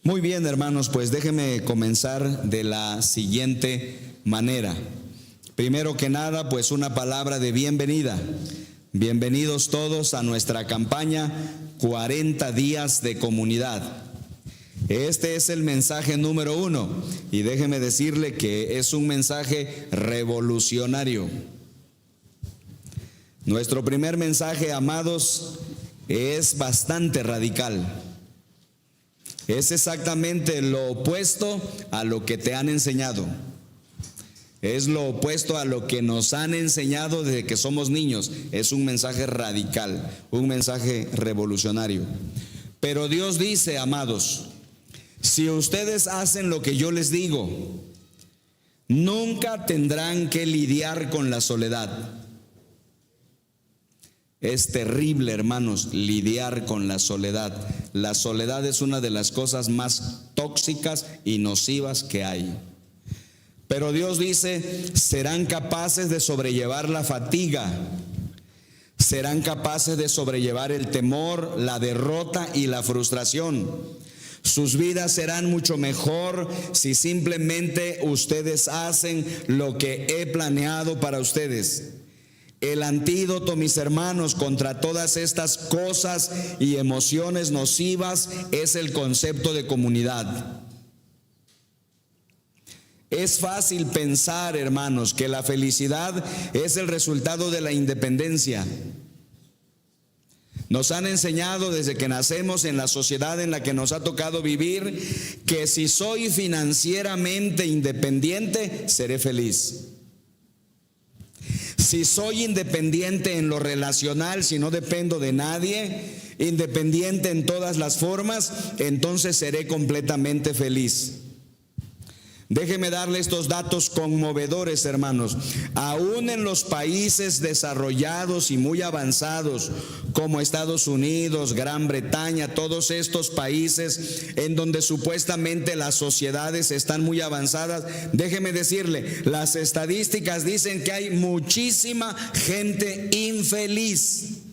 Muy bien, hermanos, pues déjenme comenzar de la siguiente manera. Primero que nada, pues una palabra de bienvenida. Bienvenidos todos a nuestra campaña 40 días de comunidad. Este es el mensaje número 1 y déjeme decirle que es un mensaje revolucionario. Nuestro primer mensaje, amados, es bastante radical. Es exactamente lo opuesto a lo que te han enseñado. Es lo opuesto a lo que nos han enseñado desde que somos niños. Es un mensaje radical, un mensaje revolucionario. Pero Dios dice, amados, si ustedes hacen lo que yo les digo, nunca tendrán que lidiar con la soledad. Es terrible, hermanos, lidiar con la soledad. La soledad es una de las cosas más tóxicas y nocivas que hay. Pero Dios dice, serán capaces de sobrellevar la fatiga, serán capaces de sobrellevar el temor, la derrota y la frustración. Sus vidas serán mucho mejor si simplemente ustedes hacen lo que he planeado para ustedes. El antídoto, mis hermanos, contra todas estas cosas y emociones nocivas es el concepto de comunidad. Es fácil pensar, hermanos, que la felicidad es el resultado de la independencia. Nos han enseñado desde que nacemos en la sociedad en la que nos ha tocado vivir que si soy financieramente independiente, seré feliz. Si soy independiente en lo relacional, si no dependo de nadie, independiente en todas las formas, entonces seré completamente feliz. Déjeme darle estos datos conmovedores, hermanos. Aún en los países desarrollados y muy avanzados, como Estados Unidos, Gran Bretaña, todos estos países en donde supuestamente las sociedades están muy avanzadas, déjeme decirle, las estadísticas dicen que hay muchísima gente infeliz.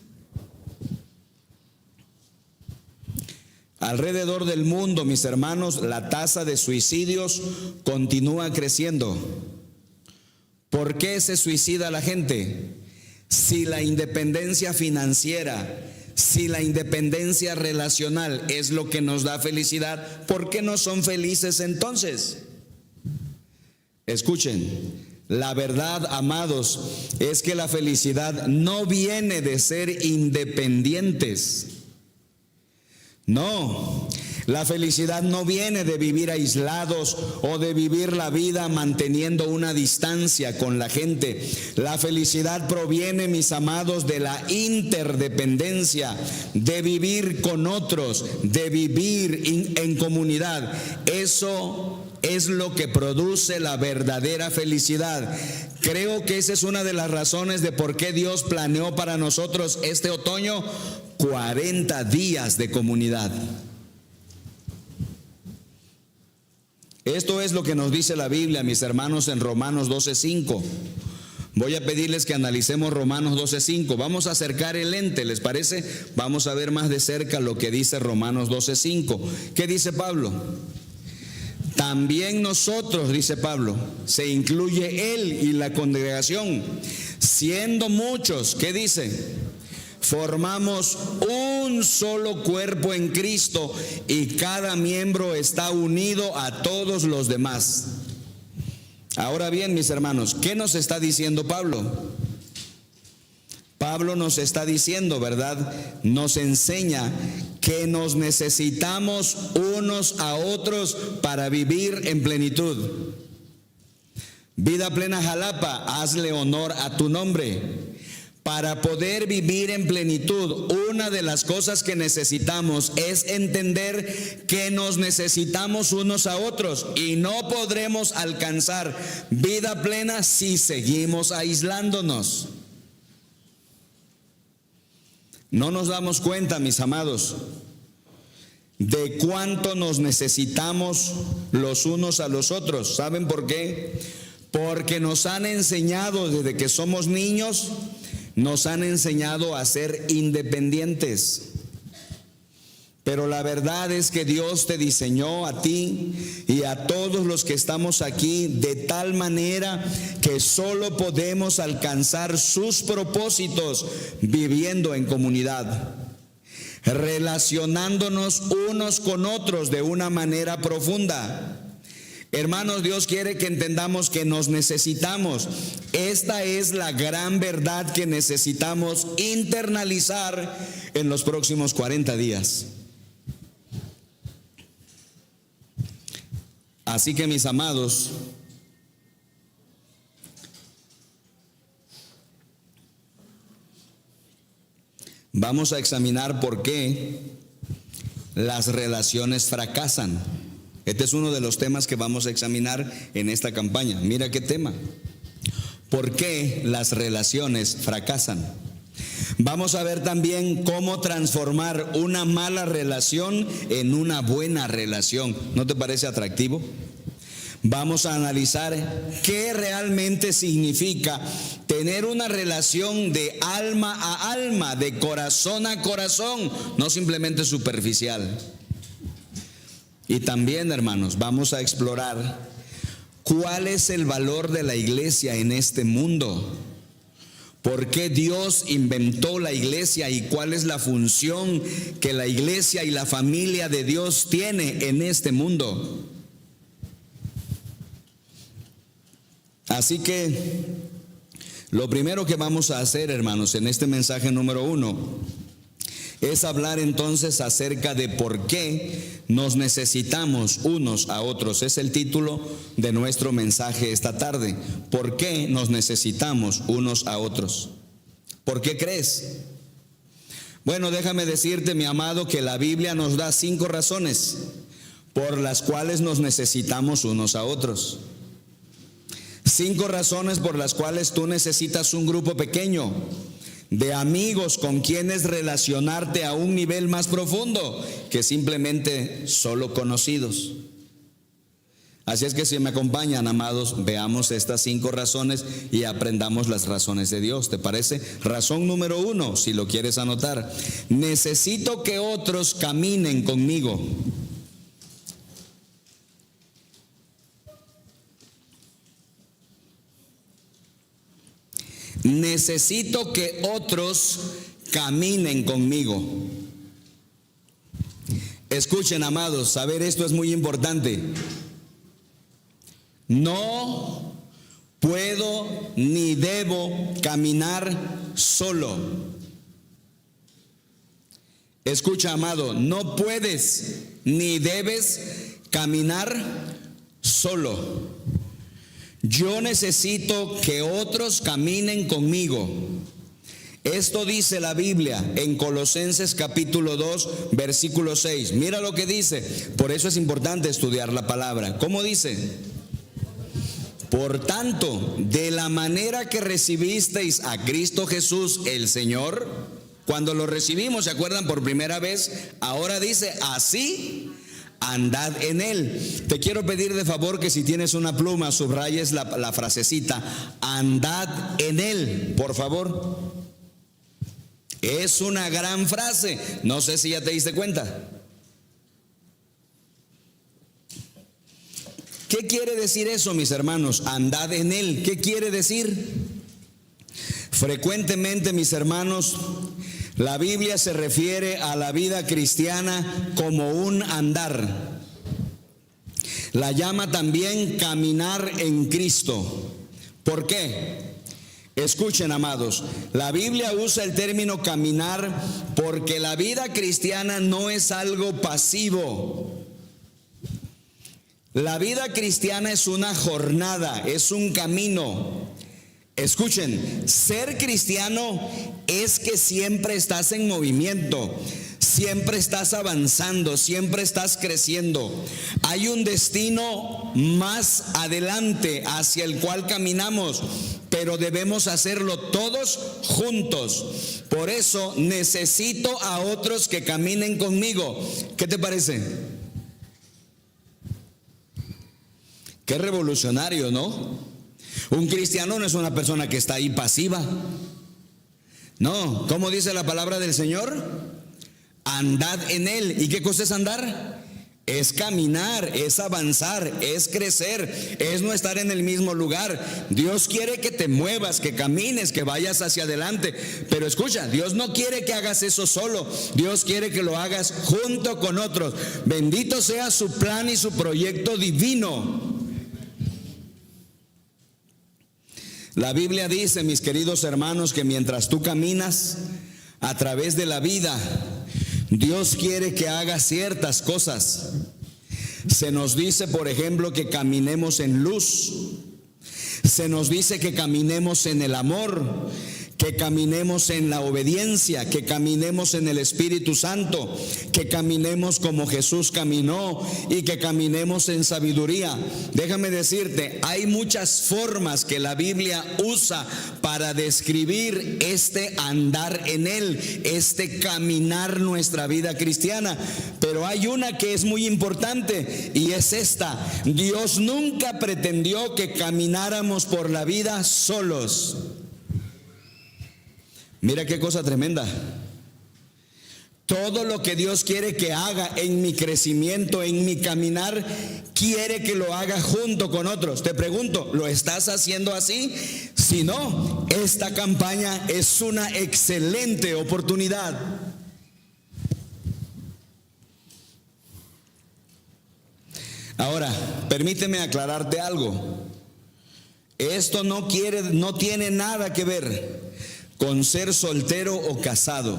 Alrededor del mundo, mis hermanos, la tasa de suicidios continúa creciendo. ¿Por qué se suicida la gente? Si la independencia financiera, si la independencia relacional es lo que nos da felicidad, ¿por qué no son felices entonces? Escuchen, la verdad, amados, es que la felicidad no viene de ser independientes. No, la felicidad no viene de vivir aislados o de vivir la vida manteniendo una distancia con la gente. La felicidad proviene, mis amados, de la interdependencia, de vivir con otros, de vivir en comunidad. Eso es lo que produce la verdadera felicidad. Creo que esa es una de las razones de por qué Dios planeó para nosotros este otoño 40 días de comunidad. Esto es lo que nos dice la Biblia, mis hermanos, en Romanos 12:5. Voy a pedirles que analicemos Romanos 12:5. Vamos a acercar el lente, ¿les parece? Vamos a ver más de cerca lo que dice Romanos 12:5. ¿Qué dice Pablo? También nosotros, dice Pablo, se incluye él y la congregación, siendo muchos, ¿qué dice? Formamos un solo cuerpo en Cristo y cada miembro está unido a todos los demás. Ahora bien, mis hermanos, ¿qué nos está diciendo Pablo? Pablo nos está diciendo, ¿verdad? Nos enseña que nos necesitamos unos a otros para vivir en plenitud. Vida Plena Jalapa, hazle honor a tu nombre. Para poder vivir en plenitud, una de las cosas que necesitamos es entender que nos necesitamos unos a otros y no podremos alcanzar vida plena si seguimos aislándonos. No nos damos cuenta, mis amados, de cuánto nos necesitamos los unos a los otros. ¿Saben por qué? Porque nos han enseñado desde que somos niños, nos han enseñado a ser independientes. Pero la verdad es que Dios te diseñó a ti y a todos los que estamos aquí de tal manera que solo podemos alcanzar sus propósitos viviendo en comunidad, relacionándonos unos con otros de una manera profunda. Hermanos, Dios quiere que entendamos que nos necesitamos. Esta es la gran verdad que necesitamos internalizar en los próximos 40 días. Así que, mis amados, vamos a examinar por qué las relaciones fracasan. Este es uno de los temas que vamos a examinar en esta campaña. Mira qué tema. ¿Por qué las relaciones fracasan? Vamos a ver también cómo transformar una mala relación en una buena relación. ¿No te parece atractivo? Vamos a analizar qué realmente significa tener una relación de alma a alma, de corazón a corazón, no simplemente superficial. Y también, hermanos, vamos a explorar cuál es el valor de la iglesia en este mundo. ¿Por qué Dios inventó la iglesia y cuál es la función que la iglesia y la familia de Dios tiene en este mundo? Así que lo primero que vamos a hacer, hermanos, en este mensaje número 1 es hablar entonces acerca de por qué nos necesitamos unos a otros. Es el título de nuestro mensaje esta tarde. ¿Por qué nos necesitamos unos a otros? ¿Por qué crees? Bueno, déjame decirte, mi amado, que la Biblia nos da 5 razones por las cuales nos necesitamos unos a otros. 5 razones por las cuales tú necesitas un grupo pequeño de amigos con quienes relacionarte a un nivel más profundo que simplemente solo conocidos. Así es que si me acompañan, amados, veamos estas 5 razones y aprendamos las razones de Dios. ¿Te parece? Razón número 1, si lo quieres anotar: necesito que otros caminen conmigo. Necesito que otros caminen conmigo. Escuchen, amados, saber esto es muy importante. No puedo ni debo caminar solo. Escucha, amado, no puedes ni debes caminar solo. Yo necesito que otros caminen conmigo. Esto dice la Biblia en Colosenses capítulo 2, versículo 6. Mira lo que dice. Por eso es importante estudiar la palabra. ¿Cómo dice? Por tanto, de la manera que recibisteis a Cristo Jesús el Señor, cuando lo recibimos, ¿se acuerdan? Por primera vez, ahora dice, así andad en Él. Te quiero pedir de favor que si tienes una pluma subrayes la frasecita, andad en Él, por favor. Es una gran frase, no sé si ya te diste cuenta. ¿Qué quiere decir eso, mis hermanos? Andad en Él. ¿Qué quiere decir? Frecuentemente, mis hermanos, la Biblia se refiere a la vida cristiana como un andar. La llama también caminar en Cristo. ¿Por qué? Escuchen, amados, la Biblia usa el término caminar porque la vida cristiana no es algo pasivo. La vida cristiana es una jornada, es un camino. Escuchen, ser cristiano es que siempre estás en movimiento, siempre estás avanzando, siempre estás creciendo. Hay un destino más adelante hacia el cual caminamos, pero debemos hacerlo todos juntos. Por eso necesito a otros que caminen conmigo. ¿Qué te parece? Qué revolucionario, ¿no? Un cristiano no es una persona que está ahí pasiva. No, ¿cómo dice la palabra del Señor? andad en Él. ¿Y qué cosa es andar? Es caminar, es avanzar, es crecer, es no estar en el mismo lugar. Dios quiere que te muevas, que camines, que vayas hacia adelante. Pero escucha, Dios no quiere que hagas eso solo. Dios quiere que lo hagas junto con otros. Bendito sea su plan y su proyecto divino. La Biblia dice, mis queridos hermanos, que mientras tú caminas a través de la vida, Dios quiere que hagas ciertas cosas. Se nos dice, por ejemplo, que caminemos en luz. Se nos dice que caminemos en el amor, que caminemos en la obediencia, que caminemos en el Espíritu Santo, que caminemos como Jesús caminó y que caminemos en sabiduría. Déjame decirte, hay muchas formas que la Biblia usa para describir este andar en Él, este caminar nuestra vida cristiana. Pero hay una que es muy importante y es esta: Dios nunca pretendió que camináramos por la vida solos. Mira qué cosa tremenda. Todo lo que Dios quiere que haga en mi crecimiento, en mi caminar, quiere que lo haga junto con otros. Te pregunto, ¿lo estás haciendo así? Si no, esta campaña es una excelente oportunidad. Ahora, permíteme aclararte algo. Esto no tiene nada que ver con ser soltero o casado.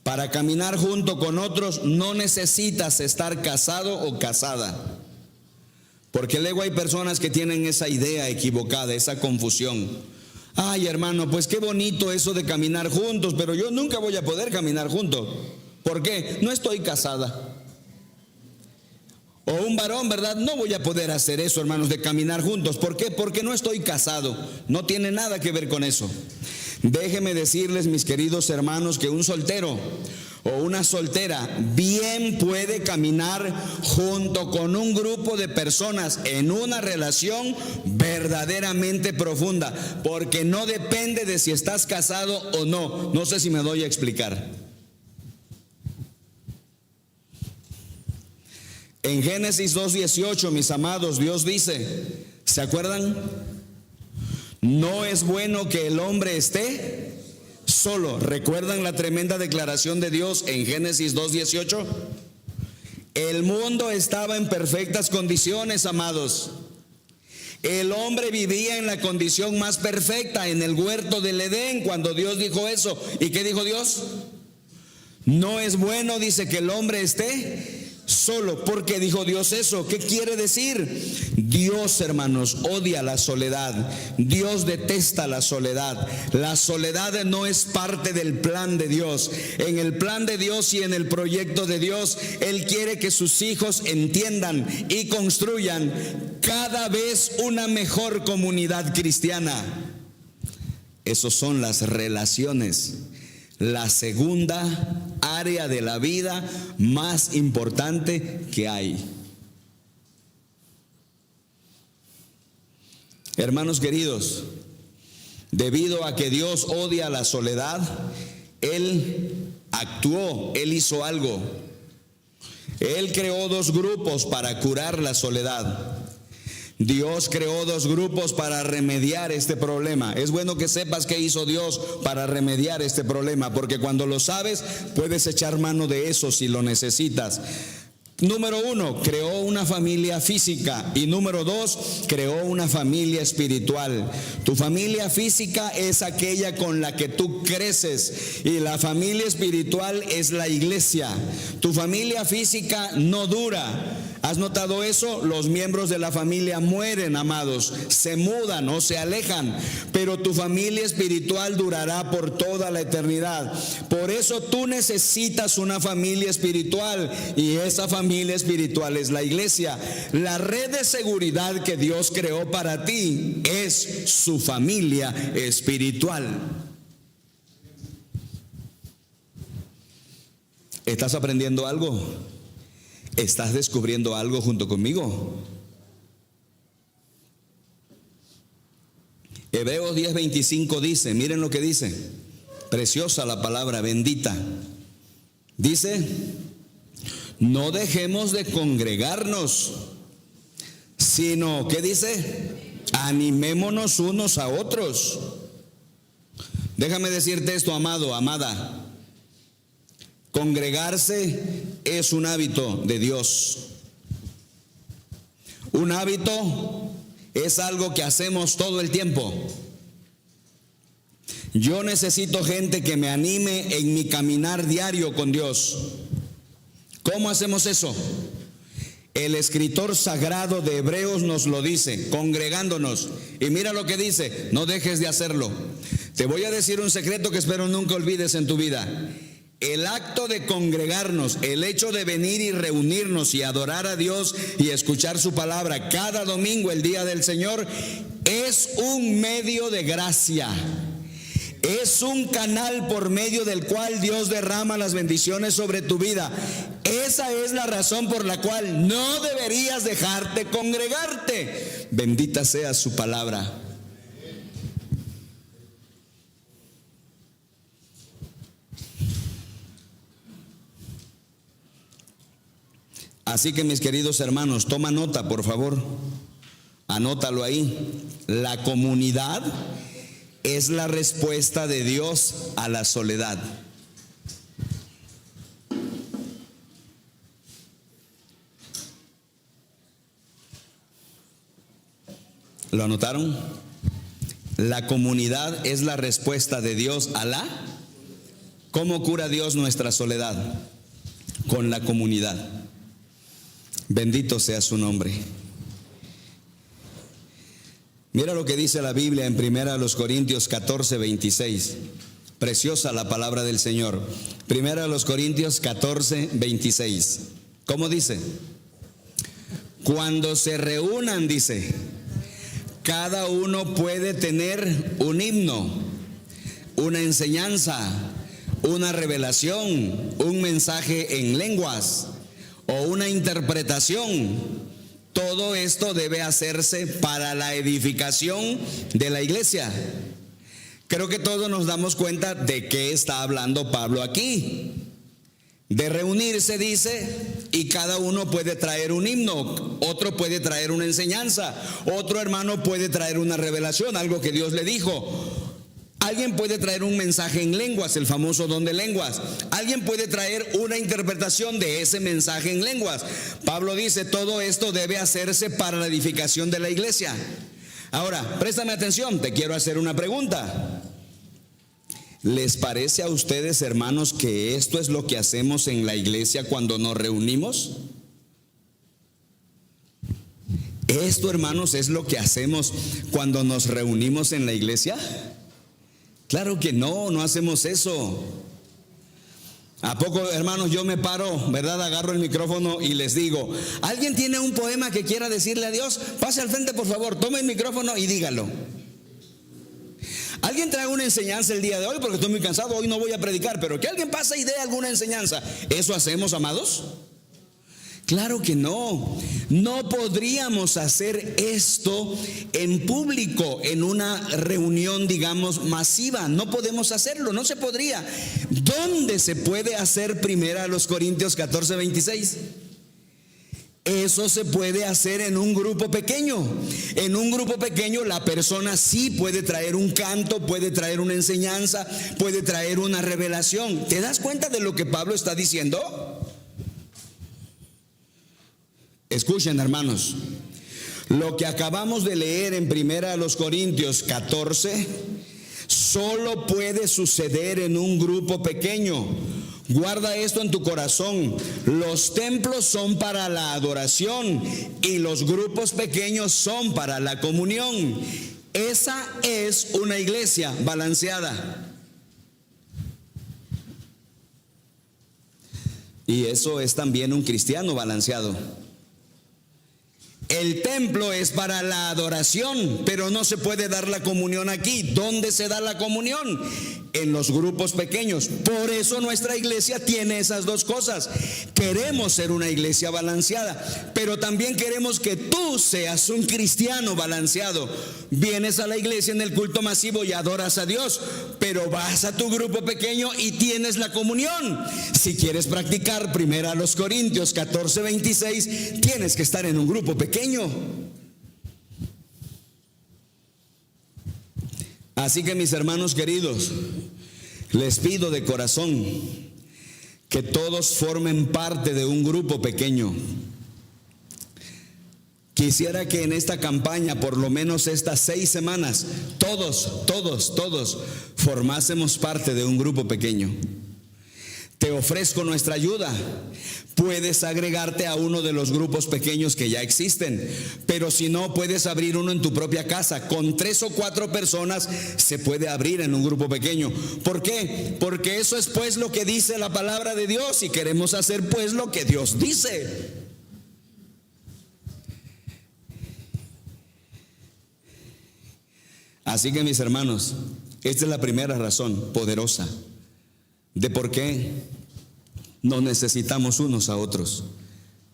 Para caminar junto con otros no necesitas estar casado o casada. Porque luego hay personas que tienen esa idea equivocada, esa confusión. Ay, hermano, pues qué bonito eso de caminar juntos, pero yo nunca voy a poder caminar juntos. ¿Por qué? No estoy casada. O un varón, ¿verdad? No voy a poder hacer eso, hermanos, de caminar juntos. ¿Por qué? Porque no estoy casado. No tiene nada que ver con eso. Déjenme decirles, mis queridos hermanos, que un soltero o una soltera bien puede caminar junto con un grupo de personas en una relación verdaderamente profunda, porque no depende de si estás casado o no. No sé si me doy a explicar. En Génesis 2:18, mis amados, Dios dice, ¿se acuerdan? No es bueno que el hombre esté solo. ¿Recuerdan la tremenda declaración de Dios en Génesis 2:18? El mundo estaba en perfectas condiciones, amados. El hombre vivía en la condición más perfecta, en el huerto del Edén, cuando Dios dijo eso. ¿Y qué dijo Dios? No es bueno, dice, que el hombre esté solo. ¿Por qué dijo Dios eso? ¿Qué quiere decir? Dios, hermanos, odia la soledad. Dios detesta la soledad. La soledad no es parte del plan de Dios. En el plan de Dios y en el proyecto de Dios, Él quiere que sus hijos entiendan y construyan cada vez una mejor comunidad cristiana. Esas son las relaciones. La segunda área de la vida más importante que hay. Hermanos queridos, debido a que Dios odia la soledad, Él actuó, Él hizo algo. Él creó dos grupos para curar la soledad. Dios creó dos grupos para remediar este problema. Es bueno que sepas qué hizo Dios para remediar este problema, porque cuando lo sabes, puedes echar mano de eso si lo necesitas. Número 1, creó una familia física. Y número 2, creó una familia espiritual. Tu familia física es aquella con la que tú creces, y la familia espiritual es la iglesia. Tu familia física no dura. ¿Has notado eso? Los miembros de la familia mueren, amados, se mudan o se alejan, pero tu familia espiritual durará por toda la eternidad. Por eso tú necesitas una familia espiritual, y esa familia espiritual es la iglesia. La red de seguridad que Dios creó para ti es su familia espiritual. ¿Estás aprendiendo algo? ¿Estás descubriendo algo junto conmigo? Hebreos 10:25 dice, miren lo que dice, preciosa la palabra, bendita. Dice, no dejemos de congregarnos, sino, ¿qué dice? Animémonos unos a otros. Déjame decirte esto, amado, amada. Congregarse es un hábito de Dios. Un hábito es algo que hacemos todo el tiempo. Yo necesito gente que me anime en mi caminar diario con Dios. ¿Cómo hacemos eso? El escritor sagrado de Hebreos nos lo dice, congregándonos. Y mira lo que dice, no dejes de hacerlo. Te voy a decir un secreto que espero nunca olvides en tu vida. El acto de congregarnos, el hecho de venir y reunirnos y adorar a Dios y escuchar su palabra cada domingo, el día del Señor, es un medio de gracia. Es un canal por medio del cual Dios derrama las bendiciones sobre tu vida. Esa es la razón por la cual no deberías dejarte congregarte. Bendita sea su palabra. Así que, mis queridos hermanos, toma nota, por favor. Anótalo ahí. La comunidad es la respuesta de Dios a la soledad. ¿Lo anotaron? La comunidad es la respuesta de Dios a la... ¿Cómo cura Dios nuestra soledad? Con la comunidad. Bendito sea su nombre. Mira lo que dice la Biblia en 1 Corintios 14, 26. Preciosa la palabra del Señor. 1 Corintios 14, 26. ¿Cómo dice? Cuando se reúnan, dice, cada uno puede tener un himno, una enseñanza, una revelación, un mensaje en lenguas o una interpretación. Todo esto debe hacerse para la edificación de la iglesia. Creo que todos nos damos cuenta de qué está hablando Pablo aquí. De reunirse, dice, y cada uno puede traer un himno, otro puede traer una enseñanza, otro hermano puede traer una revelación, algo que Dios le dijo. Alguien puede traer un mensaje en lenguas, el famoso don de lenguas. Alguien puede traer una interpretación de ese mensaje en lenguas. Pablo dice, todo esto debe hacerse para la edificación de la iglesia. Ahora, préstame atención, te quiero hacer una pregunta. ¿Les parece a ustedes, hermanos, que esto es lo que hacemos en la iglesia cuando nos reunimos? ¿Esto, hermanos, es lo que hacemos cuando nos reunimos en la iglesia? Claro que no, no hacemos eso. ¿A poco, hermanos, yo me paro, verdad? Agarro el micrófono y les digo, ¿alguien tiene un poema que quiera decirle a Dios? Pase al frente, por favor, tome el micrófono y dígalo. ¿Alguien trae una enseñanza el día de hoy? Porque estoy muy cansado, hoy no voy a predicar, pero que alguien pase y dé alguna enseñanza. ¿Eso hacemos, amados? Claro que no. No podríamos hacer esto en público, en una reunión, digamos, masiva. No podemos hacerlo, no se podría. ¿Dónde se puede hacer 1 Corintios 14, 26? Eso se puede hacer en un grupo pequeño. En un grupo pequeño la persona sí puede traer un canto, puede traer una enseñanza, puede traer una revelación. ¿Te das cuenta de lo que Pablo está diciendo? Escuchen, hermanos, lo que acabamos de leer en 1 Corintios 14 solo puede suceder en un grupo pequeño. Guarda esto en tu corazón. Los templos son para la adoración y los grupos pequeños son para la comunión. Esa es una iglesia balanceada. Y eso es también un cristiano balanceado. El templo es para la adoración, pero no se puede dar la comunión aquí. ¿Dónde se da la comunión? en los grupos pequeños. Por eso nuestra iglesia tiene esas dos cosas. Queremos ser una iglesia balanceada, pero también queremos que tú seas un cristiano balanceado. Vienes a la iglesia en el culto masivo y adoras a Dios, pero vas a tu grupo pequeño y tienes la comunión. Si quieres practicar 1 Corintios 14:26, tienes que estar en un grupo pequeño. Así que mis hermanos queridos, les pido de corazón que todos formen parte de un grupo pequeño. Quisiera que en esta campaña, por lo menos estas 6 semanas, todos formásemos parte de un grupo pequeño. Te ofrezco nuestra ayuda. Puedes agregarte a uno de los grupos pequeños que ya existen, pero si no, puedes abrir uno en tu propia casa. Con 3 o 4 personas se puede abrir en un grupo pequeño. ¿Por qué? Porque eso es pues lo que dice la palabra de Dios, y queremos hacer pues lo que Dios dice. Así que mis hermanos, esta es la primera razón poderosa de por qué nos necesitamos unos a otros.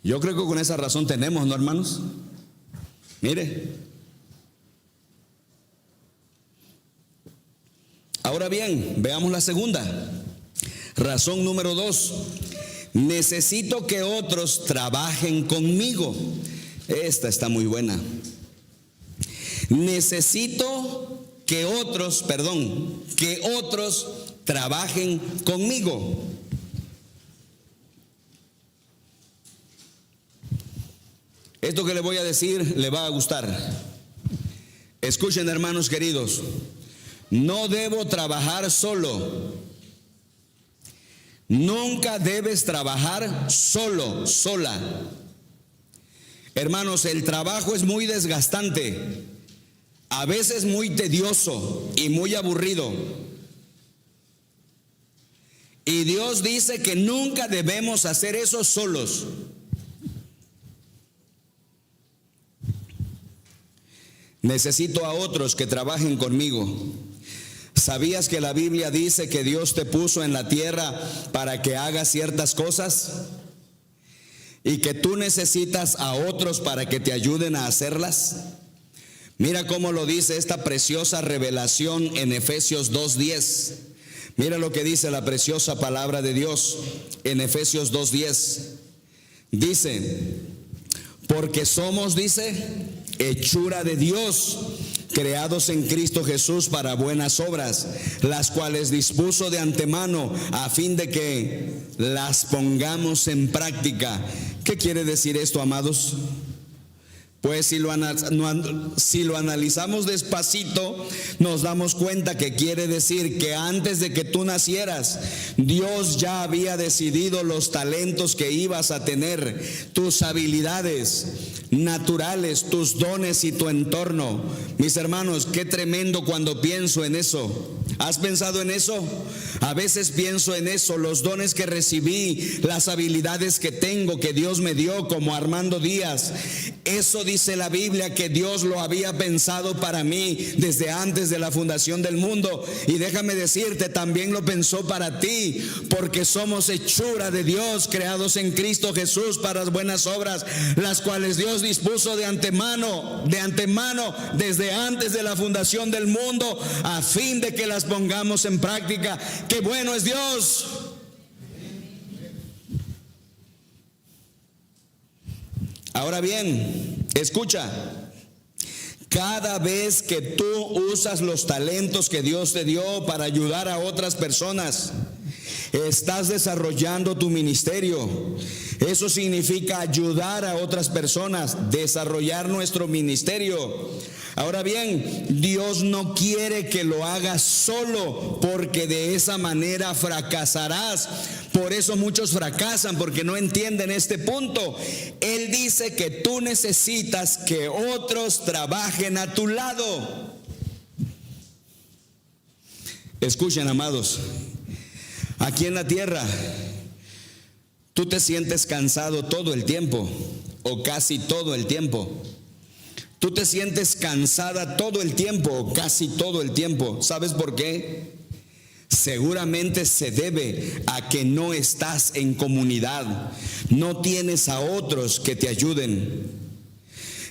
Yo creo que con esa razón tenemos, ¿no, hermanos? Mire. Ahora bien, veamos la segunda. Razón número 2. Necesito que otros trabajen conmigo. Esta está muy buena. Necesito que otros trabajen conmigo. Esto que le voy a decir le va a gustar. Escuchen, hermanos queridos, no debo trabajar solo. Nunca debes trabajar solo, sola. Hermanos, el trabajo es muy desgastante, a veces muy tedioso y muy aburrido. Y Dios dice que nunca debemos hacer eso solos. Necesito a otros que trabajen conmigo. ¿Sabías que la Biblia dice que Dios te puso en la tierra para que hagas ciertas cosas? Y que tú necesitas a otros para que te ayuden a hacerlas. Mira cómo lo dice esta preciosa revelación en Efesios 2:10. Mira lo que dice la preciosa palabra de Dios en Efesios 2:10. Dice, porque somos, dice, hechura de Dios, creados en Cristo Jesús para buenas obras, las cuales dispuso de antemano a fin de que las pongamos en práctica. ¿Qué quiere decir esto, amados? Pues si lo analizamos despacito, nos damos cuenta que quiere decir que antes de que tú nacieras, Dios ya había decidido los talentos que ibas a tener, tus habilidades naturales, tus dones y tu entorno. Mis hermanos, qué tremendo cuando pienso en eso. ¿Has pensado en eso? A veces pienso en eso, los dones que recibí, las habilidades que tengo, que Dios me dio, como Armando Díaz. Eso dice la Biblia que Dios lo había pensado para mí desde antes de la fundación del mundo. Y déjame decirte, también lo pensó para ti, porque somos hechura de Dios, creados en Cristo Jesús para buenas obras, las cuales Dios dispuso de antemano, desde antes de la fundación del mundo, a fin de que las pongamos en práctica. ¡Qué bueno es Dios! Ahora bien, escucha, cada vez que tú usas los talentos que Dios te dio para ayudar a otras personas, estás desarrollando tu ministerio. Eso significa ayudar a otras personas, desarrollar nuestro ministerio. Ahora bien, Dios no quiere que lo hagas solo, porque de esa manera fracasarás. Por eso muchos fracasan, porque no entienden este punto. Él dice que tú necesitas que otros trabajen a tu lado. Escuchen, amados, aquí en la tierra, tú te sientes cansado todo el tiempo, o casi todo el tiempo. Tú te sientes cansada todo el tiempo, o casi todo el tiempo. ¿Sabes por qué? Seguramente se debe a que no estás en comunidad, no tienes a otros que te ayuden.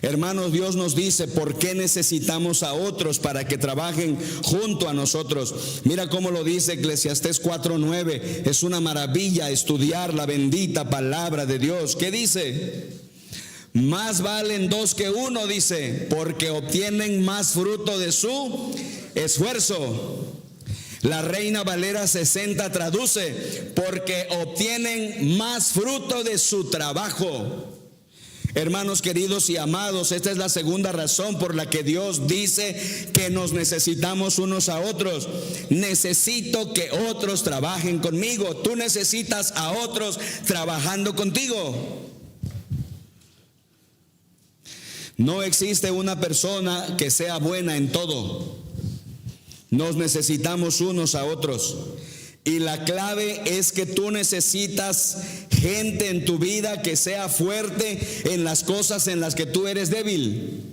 Hermanos, Dios nos dice por qué necesitamos a otros para que trabajen junto a nosotros. Mira cómo lo dice Eclesiastés 4:9. Es una maravilla estudiar la bendita palabra de Dios. ¿Qué dice? Más valen dos que uno, dice, porque obtienen más fruto de su esfuerzo. La Reina Valera 60 traduce, porque obtienen más fruto de su trabajo. Hermanos queridos y amados, esta es la segunda razón por la que Dios dice que nos necesitamos unos a otros. Necesito que otros trabajen conmigo. Tú necesitas a otros trabajando contigo. No existe una persona que sea buena en todo. Nos necesitamos unos a otros. Y la clave es que tú necesitas gente en tu vida que sea fuerte en las cosas en las que tú eres débil.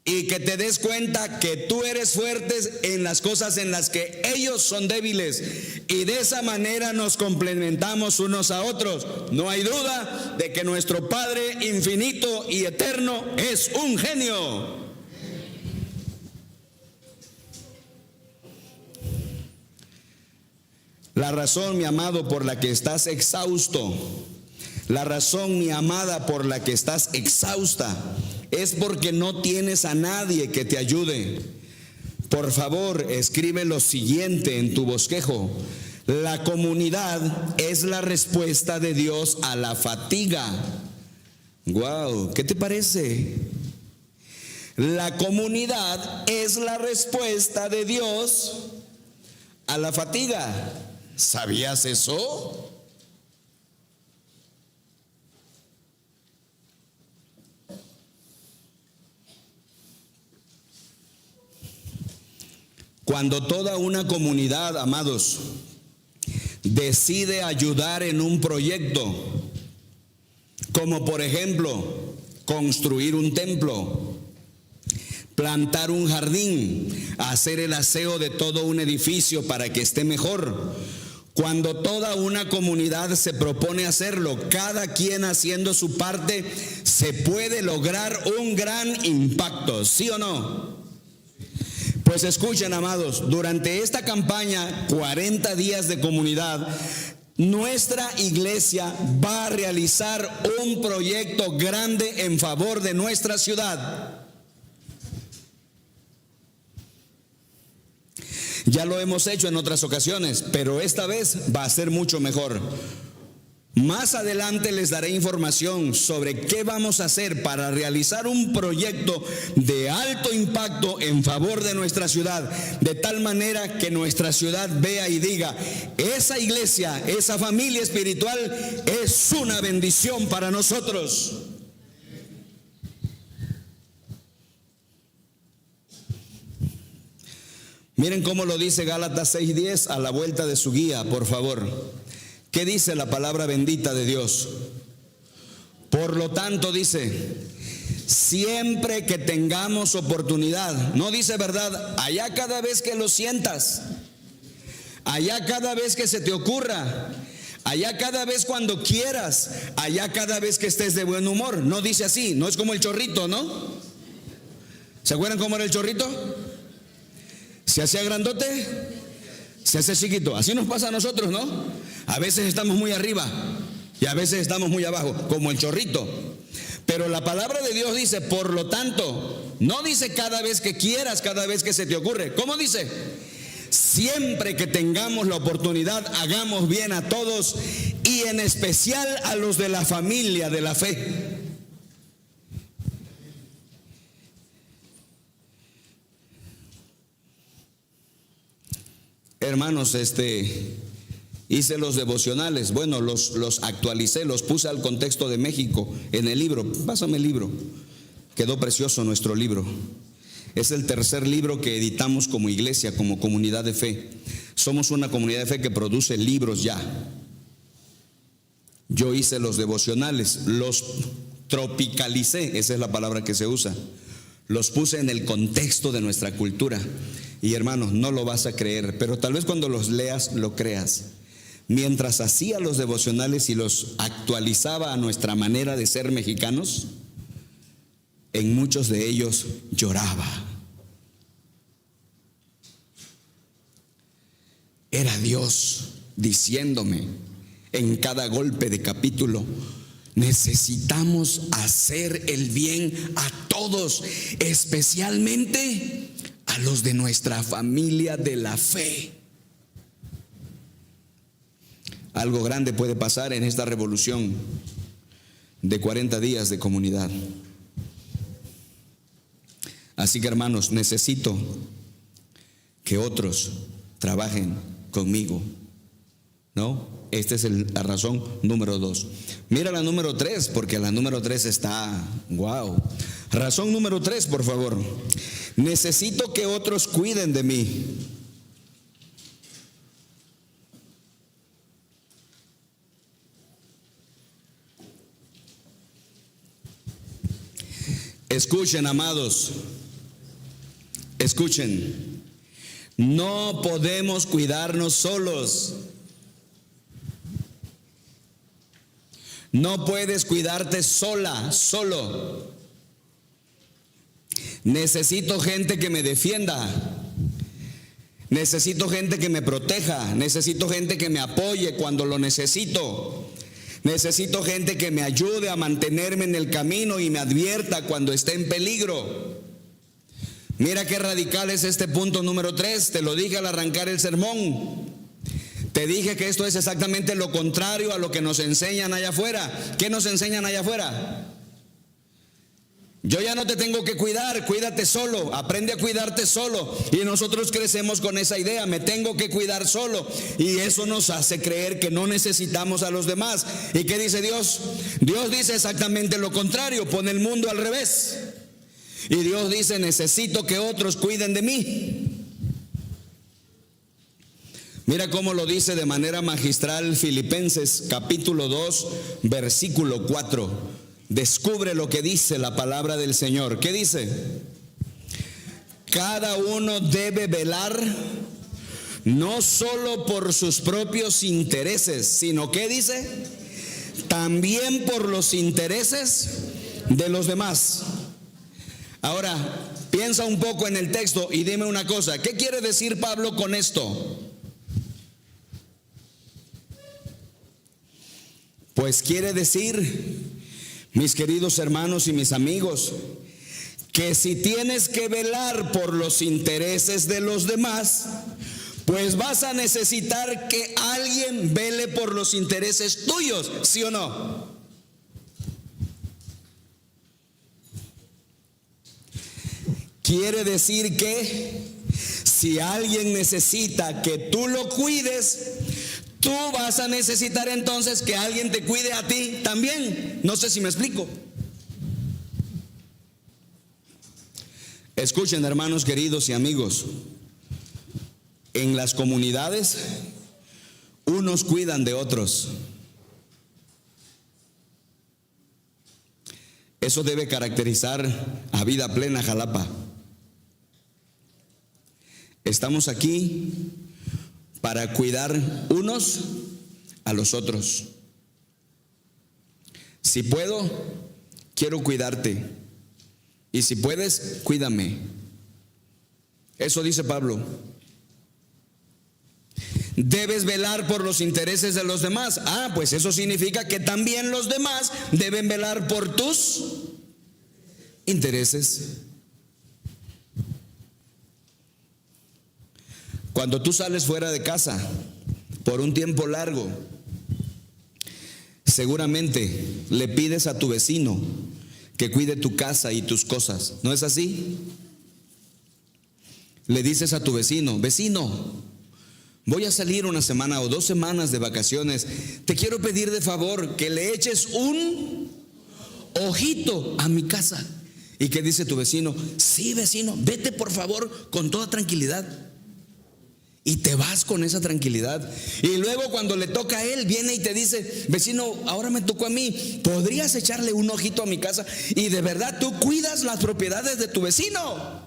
Y que te des cuenta que tú eres fuerte en las cosas en las que ellos son débiles. Y de esa manera nos complementamos unos a otros. No hay duda de que nuestro Padre infinito y eterno es un genio. La razón, mi amado, por la que estás exhausto, la razón, mi amada, por la que estás exhausta, es porque no tienes a nadie que te ayude. Por favor, escribe lo siguiente en tu bosquejo: la comunidad es la respuesta de Dios a la fatiga. Wow, ¿qué te parece? La comunidad es la respuesta de Dios a la fatiga. ¿Sabías eso? Cuando toda una comunidad, amados, decide ayudar en un proyecto, como por ejemplo construir un templo, plantar un jardín, hacer el aseo de todo un edificio para que esté mejor. Cuando toda una comunidad se propone hacerlo, cada quien haciendo su parte, se puede lograr un gran impacto, ¿sí o no? Pues escuchen, amados, durante esta campaña 40 días de comunidad, nuestra iglesia va a realizar un proyecto grande en favor de nuestra ciudad. Ya lo hemos hecho en otras ocasiones, pero esta vez va a ser mucho mejor. Más adelante les daré información sobre qué vamos a hacer para realizar un proyecto de alto impacto en favor de nuestra ciudad, de tal manera que nuestra ciudad vea y diga: esa iglesia, esa familia espiritual es una bendición para nosotros. Miren cómo lo dice Gálatas 6:10 a la vuelta de su guía, por favor. ¿Qué dice la palabra bendita de Dios? Por lo tanto, dice, siempre que tengamos oportunidad, no dice, ¿verdad? Allá cada vez que lo sientas, allá cada vez que se te ocurra, allá cada vez cuando quieras, allá cada vez que estés de buen humor. No dice así, no es como el chorrito, ¿no? ¿Se acuerdan cómo era el chorrito? Se hacía grandote, se hace chiquito. Así nos pasa a nosotros, ¿no? A veces estamos muy arriba y a veces estamos muy abajo, como el chorrito. Pero la palabra de Dios dice, por lo tanto, no dice cada vez que quieras, cada vez que se te ocurre. ¿Cómo dice? Siempre que tengamos la oportunidad, hagamos bien a todos y en especial a los de la familia de la fe. Hermanos, hice los devocionales, bueno, los actualicé, los puse al contexto de México en el libro. Pásame el libro, quedó precioso nuestro libro. Es el tercer libro que editamos como iglesia, como comunidad de fe. Somos una comunidad de fe que produce libros ya. Yo hice los devocionales, los tropicalicé, esa es la palabra que se usa. Los puse en el contexto de nuestra cultura. Y hermanos, no lo vas a creer, pero tal vez cuando los leas lo creas. Mientras hacía los devocionales y los actualizaba a nuestra manera de ser mexicanos, en muchos de ellos lloraba. Era Dios diciéndome en cada golpe de capítulo: necesitamos hacer el bien a todos, especialmente a los de nuestra familia de la fe. Algo grande puede pasar en esta revolución de 40 días de comunidad. Así que hermanos, necesito que otros trabajen conmigo, ¿no? Esta es la razón número 2. Mira la número 3, porque la número 3 está, wow. Razón número 3, por favor. Necesito que otros cuiden de mí. Escuchen, amados, escuchen. No podemos cuidarnos solos. No puedes cuidarte sola, solo. Necesito gente que me defienda. Necesito gente que me proteja. Necesito gente que me apoye cuando lo necesito. Necesito gente que me ayude a mantenerme en el camino y me advierta cuando esté en peligro. Mira qué radical es este punto número 3. Te lo dije al arrancar el sermón. Te dije que esto es exactamente lo contrario a lo que nos enseñan allá afuera. ¿Qué nos enseñan allá afuera? Yo ya no te tengo que cuidar, cuídate solo, aprende a cuidarte solo. Y nosotros crecemos con esa idea: me tengo que cuidar solo. Y eso nos hace creer que no necesitamos a los demás. ¿Y qué dice Dios? Dios dice exactamente lo contrario, pone el mundo al revés. Y Dios dice: necesito que otros cuiden de mí. Mira cómo lo dice de manera magistral Filipenses capítulo 2, versículo 4. Descubre lo que dice la palabra del Señor. ¿Qué dice? Cada uno debe velar no solo por sus propios intereses, sino, ¿qué dice? También por los intereses de los demás. Ahora, piensa un poco en el texto y dime una cosa. ¿Qué quiere decir Pablo con esto? Pues quiere decir, mis queridos hermanos y mis amigos, que si tienes que velar por los intereses de los demás, pues vas a necesitar que alguien vele por los intereses tuyos, ¿sí o no? Quiere decir que si alguien necesita que tú lo cuides, tú vas a necesitar entonces que alguien te cuide a ti también. No sé si me explico. Escuchen, hermanos queridos y amigos. En las comunidades, unos cuidan de otros. Eso debe caracterizar a Vida Plena Jalapa. Estamos aquí para cuidar unos a los otros. Si puedo, quiero cuidarte. Y si puedes, cuídame. Eso dice Pablo. Debes velar por los intereses de los demás. Pues eso significa que también los demás deben velar por tus intereses. Cuando tú sales fuera de casa por un tiempo largo, seguramente le pides a tu vecino que cuide tu casa y tus cosas. ¿No es así? Le dices a tu vecino: vecino, voy a salir una semana o 2 semanas de vacaciones. Te quiero pedir de favor que le eches un ojito a mi casa. ¿Y qué dice tu vecino? Sí, vecino, vete por favor con toda tranquilidad. Y te vas con esa tranquilidad. Y luego cuando le toca a él, viene y te dice: vecino, ahora me tocó a mí, ¿podrías echarle un ojito a mi casa? Y de verdad tú cuidas las propiedades de tu vecino.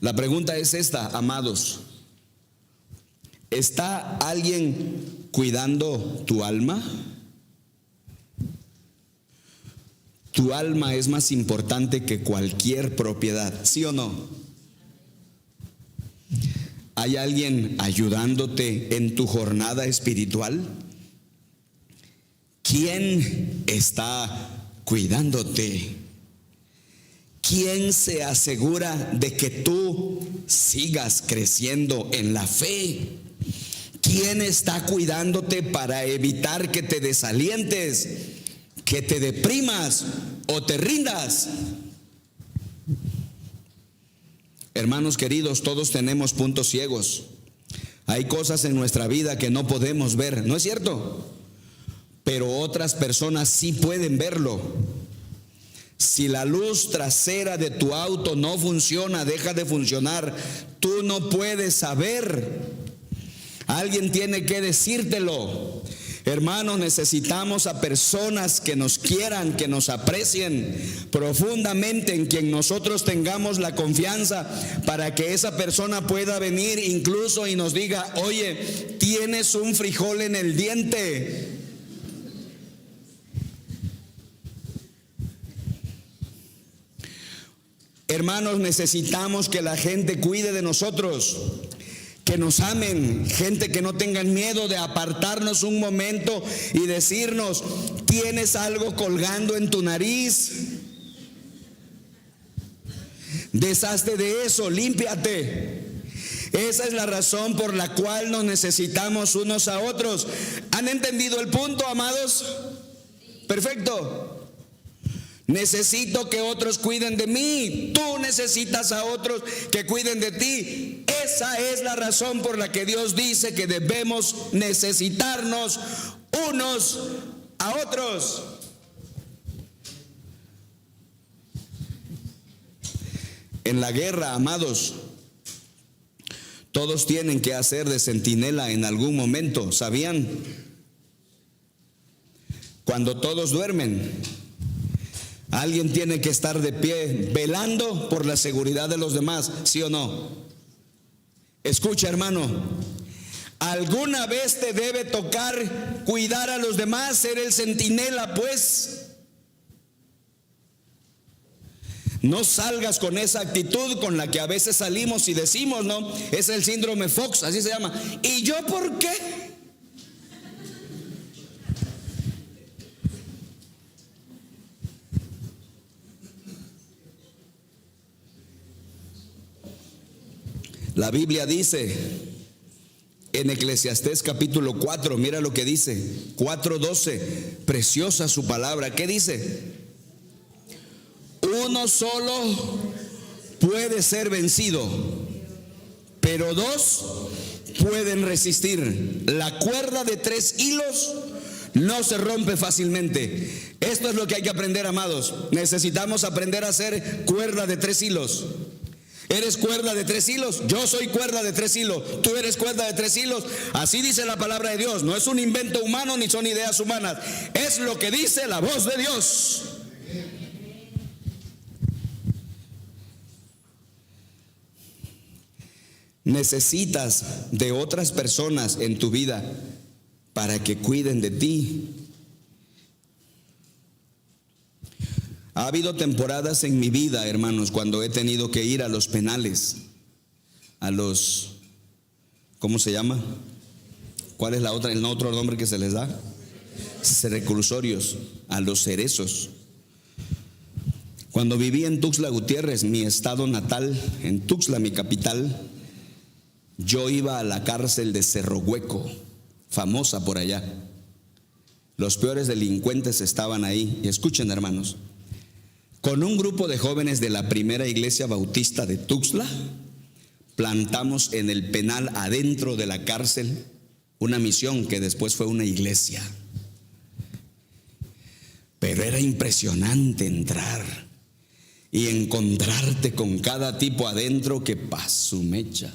La pregunta es esta, amados. ¿Está alguien cuidando tu alma? Tu alma es más importante que cualquier propiedad, ¿sí o no? ¿Hay alguien ayudándote en tu jornada espiritual? ¿Quién está cuidándote? ¿Quién se asegura de que tú sigas creciendo en la fe? ¿Quién está cuidándote para evitar que te desalientes, que te deprimas o te rindas? Hermanos queridos, todos tenemos puntos ciegos. Hay cosas en nuestra vida que no podemos ver, ¿no es cierto? Pero otras personas sí pueden verlo. Si la luz trasera de tu auto no funciona, deja de funcionar, tú no puedes saber. Alguien tiene que decírtelo. Hermanos, necesitamos a personas que nos quieran, que nos aprecien profundamente, en quien nosotros tengamos la confianza para que esa persona pueda venir incluso y nos diga: oye, tienes un frijol en el diente. Hermanos, necesitamos que la gente cuide de nosotros, que nos amen, gente que no tengan miedo de apartarnos un momento y decirnos: tienes algo colgando en tu nariz, deshazte de eso, límpiate. Esa es la razón por la cual nos necesitamos unos a otros. ¿Han entendido el punto, amados? Perfecto. Necesito que otros cuiden de mí. Tú necesitas a otros que cuiden de ti. Esa es la razón por la que Dios dice que debemos necesitarnos unos a otros. En la guerra, amados, todos tienen que hacer de centinela en algún momento, ¿sabían? Cuando todos duermen, alguien tiene que estar de pie velando por la seguridad de los demás, ¿sí o no? Escucha, hermano, alguna vez te debe tocar cuidar a los demás, ser el centinela, pues. No salgas con esa actitud con la que a veces salimos y decimos, ¿no? Es el síndrome Fox, así se llama. ¿Y yo por qué? La Biblia dice en Eclesiastés capítulo 4, mira lo que dice, 4:12, preciosa su palabra. ¿Qué dice? Uno solo puede ser vencido, pero dos pueden resistir. La cuerda de 3 hilos no se rompe fácilmente. Esto es lo que hay que aprender, amados. Necesitamos aprender a hacer cuerda de 3 hilos. ¿Eres cuerda de 3 hilos? Yo soy cuerda de 3 hilos. Tú eres cuerda de 3 hilos. Así dice la palabra de Dios. No es un invento humano ni son ideas humanas. Es lo que dice la voz de Dios. Necesitas de otras personas en tu vida para que cuiden de ti. Ha habido temporadas en mi vida, hermanos, cuando he tenido que ir a los penales, a los, ¿cómo se llama? ¿Cuál es el otro nombre que se les da? Reclusorios, a los cerezos. Cuando viví en Tuxtla Gutiérrez, mi estado natal, en Tuxtla, mi capital, yo iba a la cárcel de Cerro Hueco, famosa por allá. Los peores delincuentes estaban ahí. Y escuchen, hermanos, con un grupo de jóvenes de la primera iglesia bautista de Tuxtla, plantamos en el penal adentro de la cárcel una misión que después fue una iglesia. Pero era impresionante entrar y encontrarte con cada tipo adentro que pasó mecha.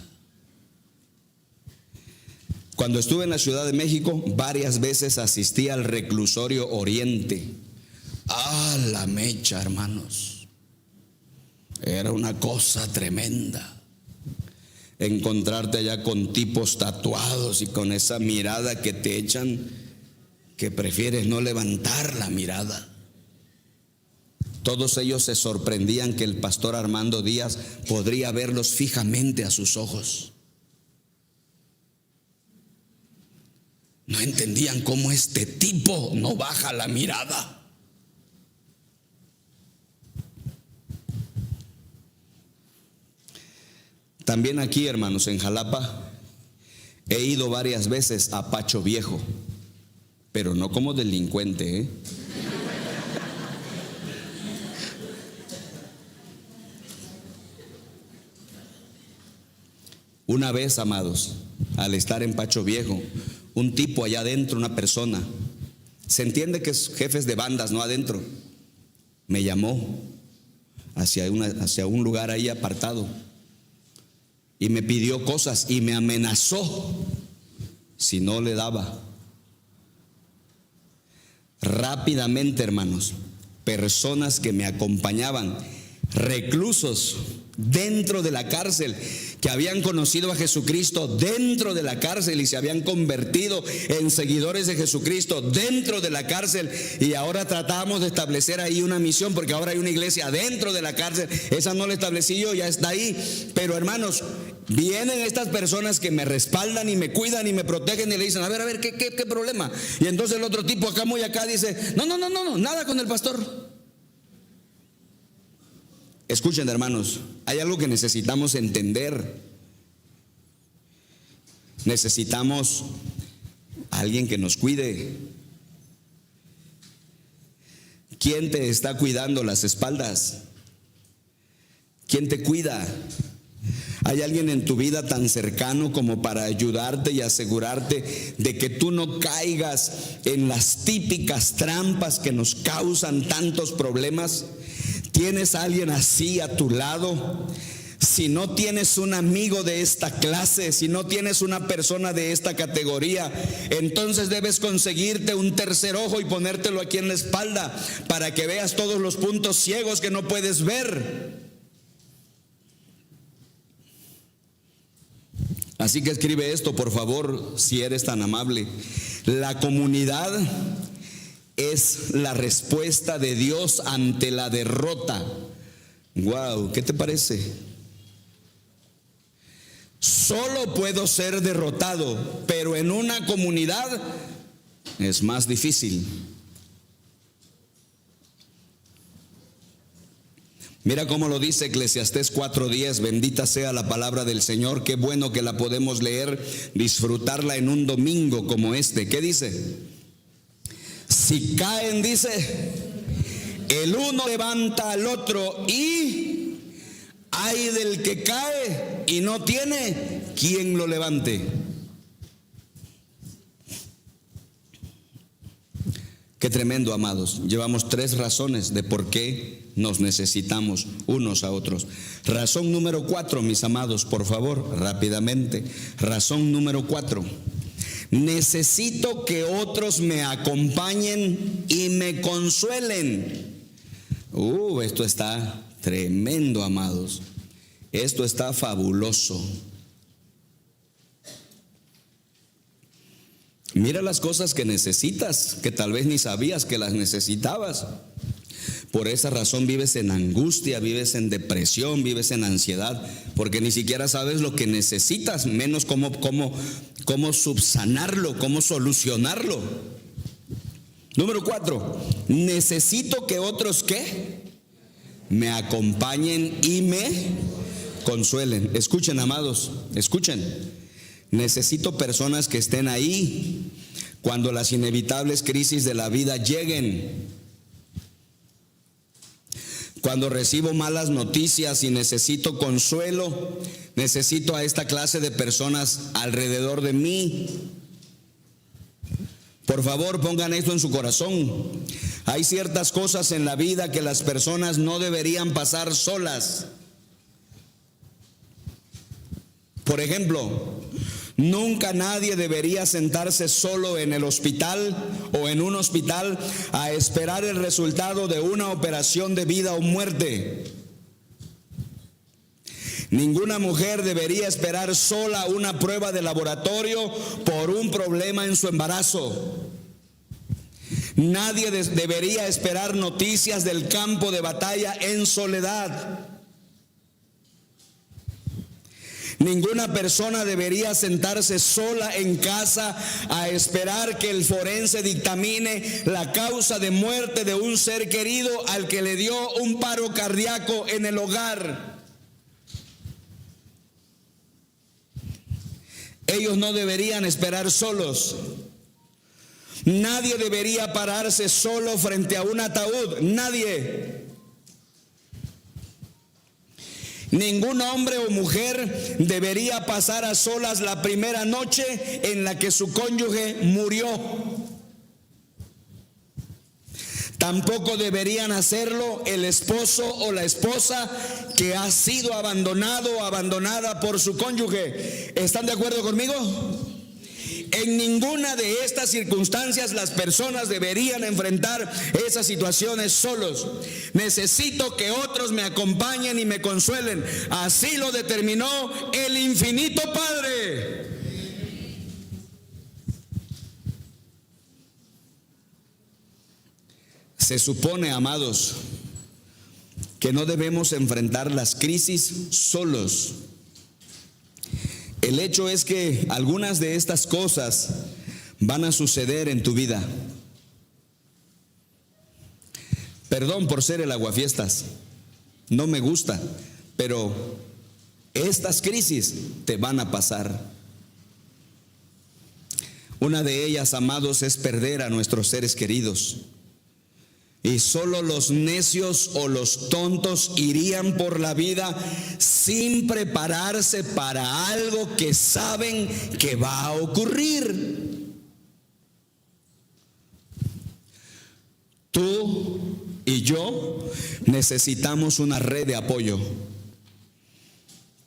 Cuando estuve en la Ciudad de México, varias veces asistí al reclusorio Oriente. ¡Ah, la mecha, hermanos! Era una cosa tremenda. encontrarte allá con tipos tatuados y con esa mirada que te echan, que prefieres no levantar la mirada. Todos ellos se sorprendían que el pastor Armando Díaz podría verlos fijamente a sus ojos. No entendían cómo este tipo no baja la mirada. También aquí, hermanos, en Jalapa, he ido varias veces a Pacho Viejo, pero no como delincuente, ¿eh? Una vez, amados, al estar en Pacho Viejo, un tipo allá adentro, una persona, se entiende que es jefes de bandas, ¿no? Adentro, me llamó hacia un lugar ahí apartado y me pidió cosas y me amenazó si no le daba. Rápidamente, hermanos, personas que me acompañaban, reclusos dentro de la cárcel, que habían conocido a Jesucristo dentro de la cárcel y se habían convertido en seguidores de Jesucristo dentro de la cárcel, y ahora tratamos de establecer ahí una misión, porque ahora hay una iglesia dentro de la cárcel. Esa no la establecí yo, ya está ahí, pero hermanos, vienen estas personas que me respaldan y me cuidan y me protegen y le dicen, a ver, ¿qué problema? Y entonces el otro tipo acá muy acá dice, no, nada con el pastor. Escuchen, hermanos, hay algo que necesitamos entender. Necesitamos a alguien que nos cuide. ¿Quién te está cuidando las espaldas? ¿Quién te cuida? ¿Hay alguien en tu vida tan cercano como para ayudarte y asegurarte de que tú no caigas en las típicas trampas que nos causan tantos problemas? ¿Tienes a alguien así a tu lado? Si no tienes un amigo de esta clase, si no tienes una persona de esta categoría, entonces debes conseguirte un tercer ojo y ponértelo aquí en la espalda para que veas todos los puntos ciegos que no puedes ver. Así que escribe esto, por favor, si eres tan amable. La comunidad es la respuesta de Dios ante la derrota. Wow, ¿qué te parece? Solo puedo ser derrotado, pero en una comunidad es más difícil. Mira cómo lo dice Eclesiastés 4:10. Bendita sea la palabra del Señor. Qué bueno que la podemos leer, disfrutarla en un domingo como este. ¿Qué dice? Si caen, dice, el uno levanta al otro, y hay del que cae y no tiene quien lo levante. Qué tremendo, amados. Llevamos 3 razones de por qué nos necesitamos unos a otros. Razón número 4, mis amados, por favor, rápidamente. Razón número 4. Necesito que otros me acompañen y me consuelen. Esto está tremendo, amados. Esto está fabuloso. Mira las cosas que necesitas, que tal vez ni sabías que las necesitabas. Por esa razón vives en angustia, vives en depresión, vives en ansiedad, porque ni siquiera sabes lo que necesitas, menos cómo subsanarlo, cómo solucionarlo. Número 4, necesito que otros, ¿qué? Me acompañen y me consuelen. Escuchen, amados, escuchen. Necesito personas que estén ahí cuando las inevitables crisis de la vida lleguen. Cuando recibo malas noticias y necesito consuelo, necesito a esta clase de personas alrededor de mí. Por favor, pongan esto en su corazón. Hay ciertas cosas en la vida que las personas no deberían pasar solas. Por ejemplo, nunca nadie debería sentarse solo en el hospital o en un hospital a esperar el resultado de una operación de vida o muerte. Ninguna mujer debería esperar sola una prueba de laboratorio por un problema en su embarazo. Nadie debería esperar noticias del campo de batalla en soledad. Ninguna persona debería sentarse sola en casa a esperar que el forense dictamine la causa de muerte de un ser querido al que le dio un paro cardíaco en el hogar. Ellos no deberían esperar solos. Nadie debería pararse solo frente a un ataúd. Nadie. Ningún hombre o mujer debería pasar a solas la primera noche en la que su cónyuge murió. Tampoco deberían hacerlo el esposo o la esposa que ha sido abandonado o abandonada por su cónyuge. ¿Están de acuerdo conmigo? En ninguna de estas circunstancias las personas deberían enfrentar esas situaciones solos. Necesito que otros me acompañen y me consuelen. Así lo determinó el infinito Padre. Se supone, amados, que no debemos enfrentar las crisis solos. El hecho es que algunas de estas cosas van a suceder en tu vida. Perdón por ser el aguafiestas, no me gusta, pero estas crisis te van a pasar. Una de ellas, amados, es perder a nuestros seres queridos. Y solo los necios o los tontos irían por la vida sin prepararse para algo que saben que va a ocurrir. Tú y yo necesitamos una red de apoyo,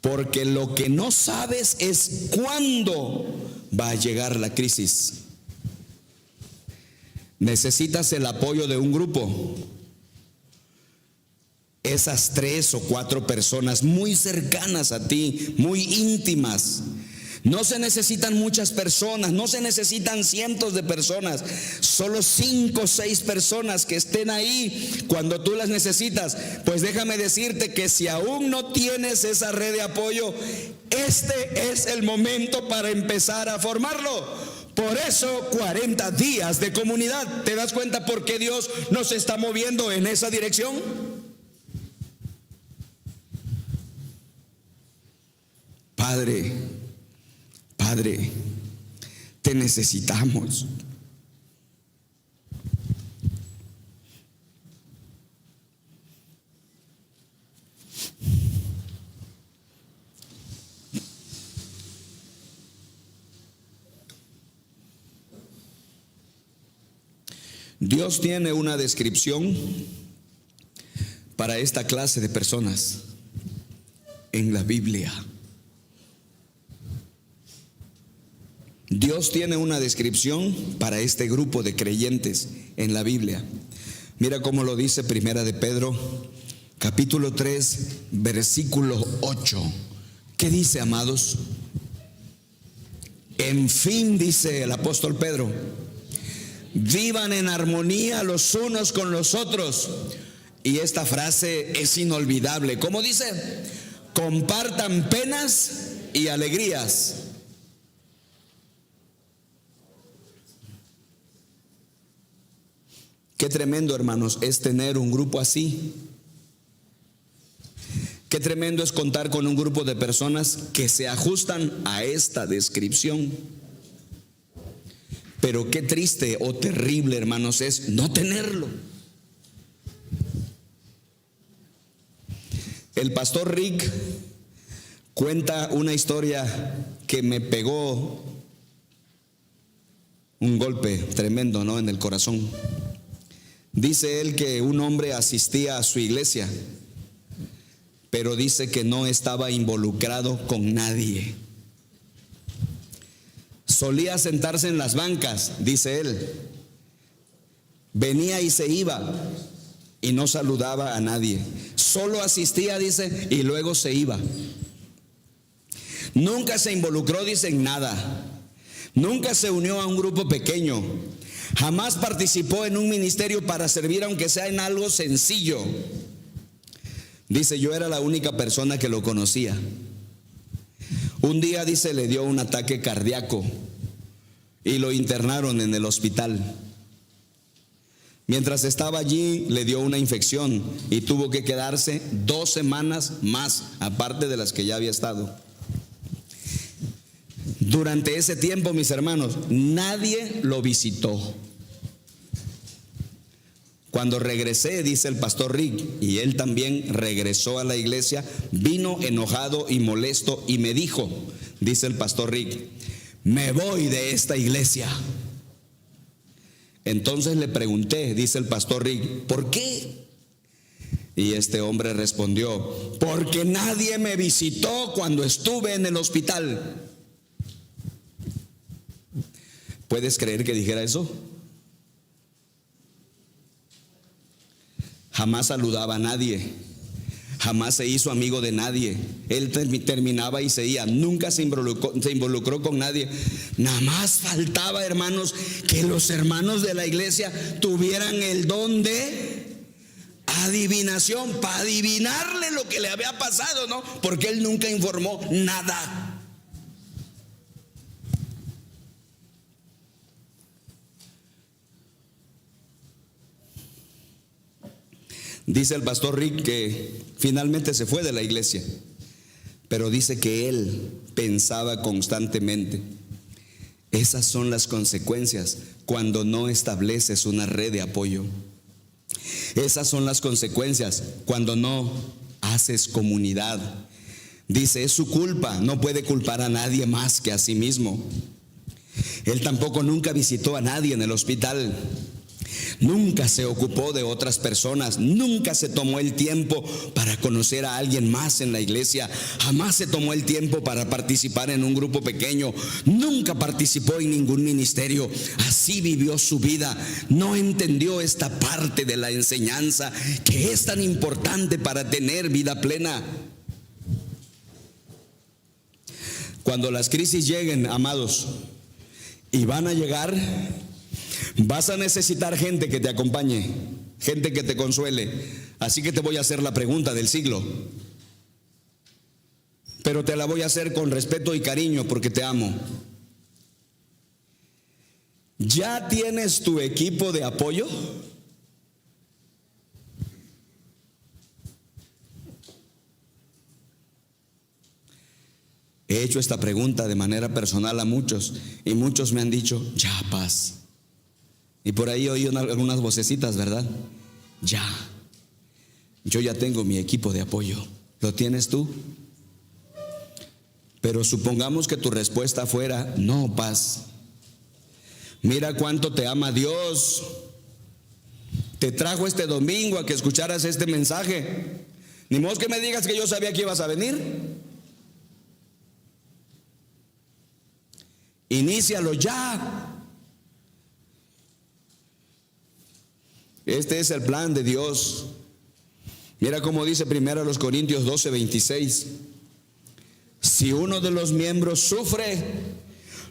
porque lo que no sabes es cuándo va a llegar la crisis. Necesitas el apoyo de un grupo. Esas 3 o 4 personas muy cercanas a ti, muy íntimas. No se necesitan muchas personas, no se necesitan cientos de personas. Solo 5 o 6 personas que estén ahí cuando tú las necesitas. Pues déjame decirte que si aún no tienes esa red de apoyo, este es el momento para empezar a formarlo. Por eso 40 días de comunidad. ¿Te das cuenta por qué Dios nos está moviendo en esa dirección? Padre, te necesitamos. Dios tiene una descripción para esta clase de personas en la Biblia. Dios tiene una descripción para este grupo de creyentes en la Biblia. Mira cómo lo dice Primera de Pedro, capítulo 3, versículo 8. ¿Qué dice, amados? En fin, dice el apóstol Pedro, vivan en armonía los unos con los otros. Y esta frase es inolvidable. ¿Cómo dice? Compartan penas y alegrías. Qué tremendo, hermanos, es tener un grupo así. Qué tremendo es contar con un grupo de personas que se ajustan a esta descripción. Pero qué triste o terrible, hermanos, es no tenerlo. El pastor Rick cuenta una historia que me pegó un golpe tremendo, ¿no?, en el corazón. Dice él que un hombre asistía a su iglesia, pero dice que no estaba involucrado con nadie. Solía sentarse en las bancas, dice él. Venía y se iba y no saludaba a nadie. Solo asistía, dice, y luego se iba. Nunca se involucró, dice, en nada. Nunca se unió a un grupo pequeño. Jamás participó en un ministerio para servir, aunque sea en algo sencillo. Dice, yo era la única persona que lo conocía. Un día, dice, le dio un ataque cardíaco y lo internaron en el hospital. Mientras estaba allí, le dio una infección y tuvo que quedarse 2 semanas más, aparte de las que ya había estado. Durante ese tiempo, mis hermanos, nadie lo visitó. Cuando regresé, dice el pastor Rick, y él también regresó a la iglesia, vino enojado y molesto y me dijo, dice el pastor Rick, me voy de esta iglesia. Entonces le pregunté, dice el pastor Rick, ¿por qué? Y este hombre respondió, porque nadie me visitó cuando estuve en el hospital. ¿Puedes creer que dijera eso? Jamás saludaba a nadie, jamás se hizo amigo de nadie. Él terminaba y se iba, nunca se involucró con nadie. Nada más faltaba, hermanos, que los hermanos de la iglesia tuvieran el don de adivinación, para adivinarle lo que le había pasado, ¿no? Porque él nunca informó nada. Dice el pastor Rick que finalmente se fue de la iglesia, pero dice que él pensaba constantemente, esas son las consecuencias cuando no estableces una red de apoyo. Esas son las consecuencias cuando no haces comunidad. Dice, es su culpa, no puede culpar a nadie más que a sí mismo. Él tampoco nunca visitó a nadie en el hospital. Nunca se ocupó de otras personas, nunca se tomó el tiempo para conocer a alguien más en la iglesia, jamás se tomó el tiempo para participar en un grupo pequeño, nunca participó en ningún ministerio. Así vivió su vida, no entendió esta parte de la enseñanza que es tan importante para tener vida plena. Cuando las crisis lleguen, amados, y van a llegar, vas a necesitar gente que te acompañe, gente que te consuele. Así que te voy a hacer la pregunta del siglo, pero te la voy a hacer con respeto y cariño porque te amo. ¿Ya tienes tu equipo de apoyo? He hecho esta pregunta de manera personal a muchos y muchos me han dicho, ya, paz. Y por ahí oí algunas vocecitas, ¿verdad? Ya. Yo ya tengo mi equipo de apoyo. ¿Lo tienes tú? Pero supongamos que tu respuesta fuera, no, paz. Mira cuánto te ama Dios. Te trajo este domingo a que escucharas este mensaje. Ni modo que me digas que yo sabía que ibas a venir. Inícialo ya. Este es el plan de Dios. Mira cómo dice 1 Corintios 12:26. Si uno de los miembros sufre,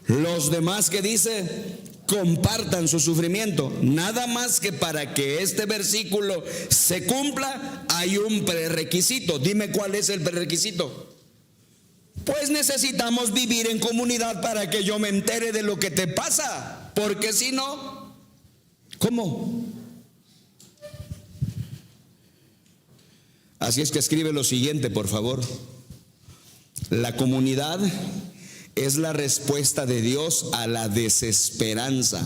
los demás, que dice, compartan su sufrimiento. Nada más que para que este versículo se cumpla hay un prerequisito. Dime cuál es el prerequisito. Pues necesitamos vivir en comunidad para que yo me entere de lo que te pasa, porque si no, ¿cómo? Así es que escribe lo siguiente, por favor. La comunidad es la respuesta de Dios a la desesperanza.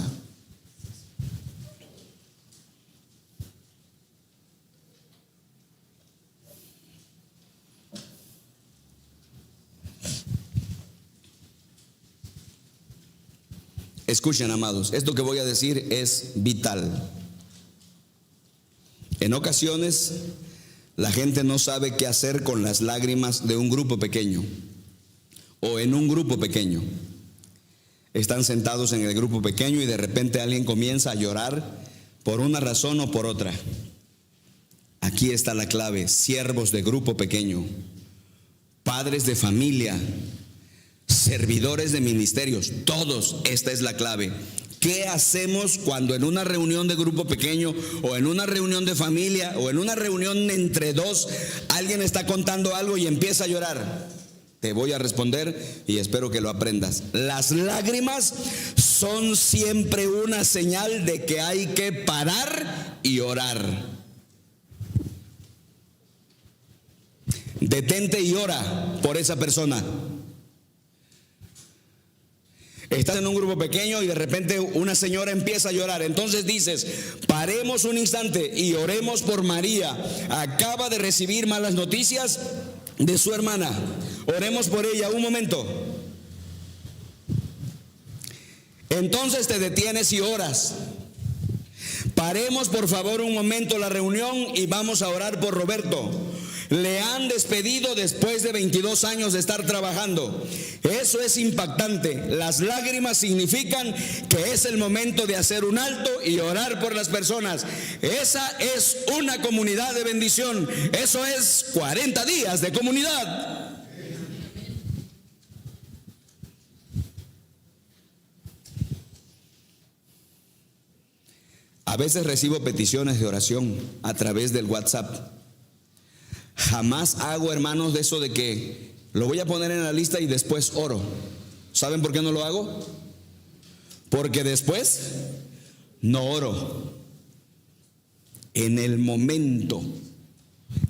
Escuchen, amados, esto que voy a decir es vital. En ocasiones, la gente no sabe qué hacer con las lágrimas de un grupo pequeño o en un grupo pequeño. Están sentados en el grupo pequeño y de repente alguien comienza a llorar por una razón o por otra. Aquí está la clave: siervos de grupo pequeño, padres de familia, servidores de ministerios, todos, esta es la clave. ¿Qué hacemos cuando en una reunión de grupo pequeño o en una reunión de familia o en una reunión entre dos, alguien está contando algo y empieza a llorar? Te voy a responder y espero que lo aprendas. Las lágrimas son siempre una señal de que hay que parar y orar. Detente y ora por esa persona. Estás en un grupo pequeño y de repente una señora empieza a llorar. Entonces dices, paremos un instante y oremos por María. Acaba de recibir malas noticias de su hermana. Oremos por ella un momento. Entonces te detienes y oras. Paremos por favor un momento la reunión y vamos a orar por Roberto. Le han despedido después de 22 años de estar trabajando. Eso es impactante. Las lágrimas significan que es el momento de hacer un alto y orar por las personas. Esa es una comunidad de bendición. Eso es 40 días de comunidad. A veces recibo peticiones de oración a través del WhatsApp. Jamás hago, hermanos, de eso de que lo voy a poner en la lista y después oro. ¿Saben por qué no lo hago? Porque después no oro. En el momento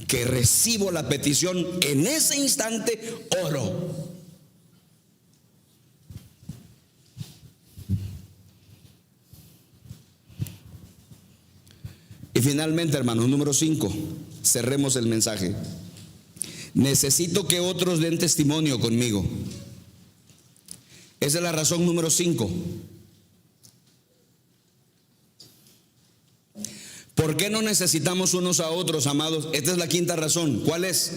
que recibo la petición, en ese instante oro. Y finalmente, hermanos, número 5, cerremos el mensaje. Necesito que otros den testimonio conmigo. Esa es la razón número 5. ¿Por qué no necesitamos unos a otros, amados? Esta es la quinta razón. ¿Cuál es?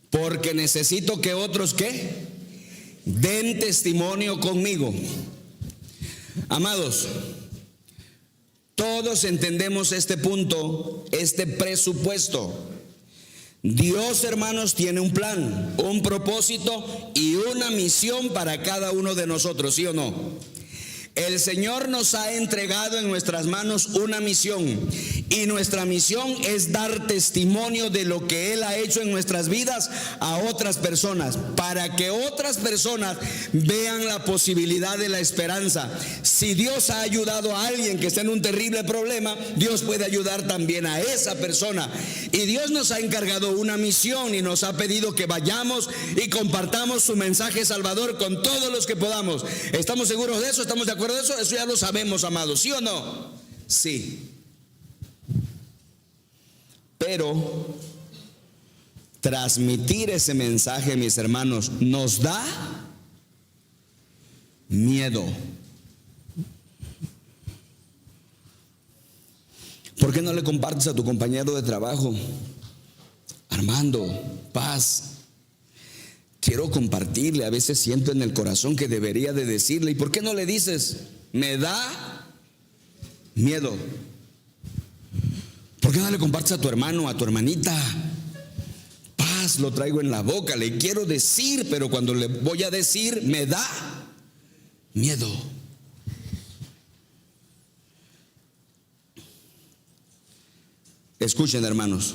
Porque necesito que otros, ¿qué? Den testimonio conmigo. Amados, todos entendemos este punto, este presupuesto. Dios, hermanos, tiene un plan, un propósito y una misión para cada uno de nosotros, ¿sí o no? El Señor nos ha entregado en nuestras manos una misión y nuestra misión es dar testimonio de lo que Él ha hecho en nuestras vidas a otras personas, para que otras personas vean la posibilidad de la esperanza. Si Dios ha ayudado a alguien que está en un terrible problema, Dios puede ayudar también a esa persona. Y Dios nos ha encargado una misión y nos ha pedido que vayamos y compartamos su mensaje salvador con todos los que podamos. ¿Estamos seguros de eso? ¿Estamos de acuerdo de eso? Eso ya lo sabemos, amados, ¿sí o no? Sí. Pero transmitir ese mensaje, mis hermanos, nos da miedo. ¿Por qué no le compartes a tu compañero de trabajo? Armando, Paz, quiero compartirle, a veces siento en el corazón que debería de decirle. ¿Y por qué no le dices? Me da miedo. ¿Por qué no le compartes a tu hermano, a tu hermanita? Paz, lo traigo en la boca, le quiero decir, pero cuando le voy a decir, me da miedo. Escuchen, hermanos.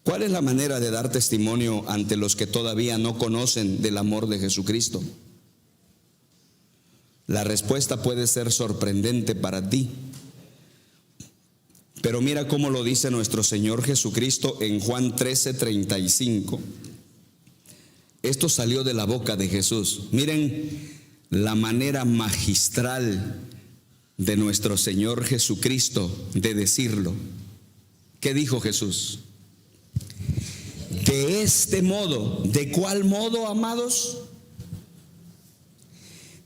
¿Cuál es la manera de dar testimonio ante los que todavía no conocen del amor de Jesucristo? La respuesta puede ser sorprendente para ti. Pero mira cómo lo dice nuestro Señor Jesucristo en Juan 13:35. Esto salió de la boca de Jesús. Miren la manera magistral de nuestro Señor Jesucristo de decirlo. ¿Qué dijo Jesús? De este modo, ¿de cuál modo, amados?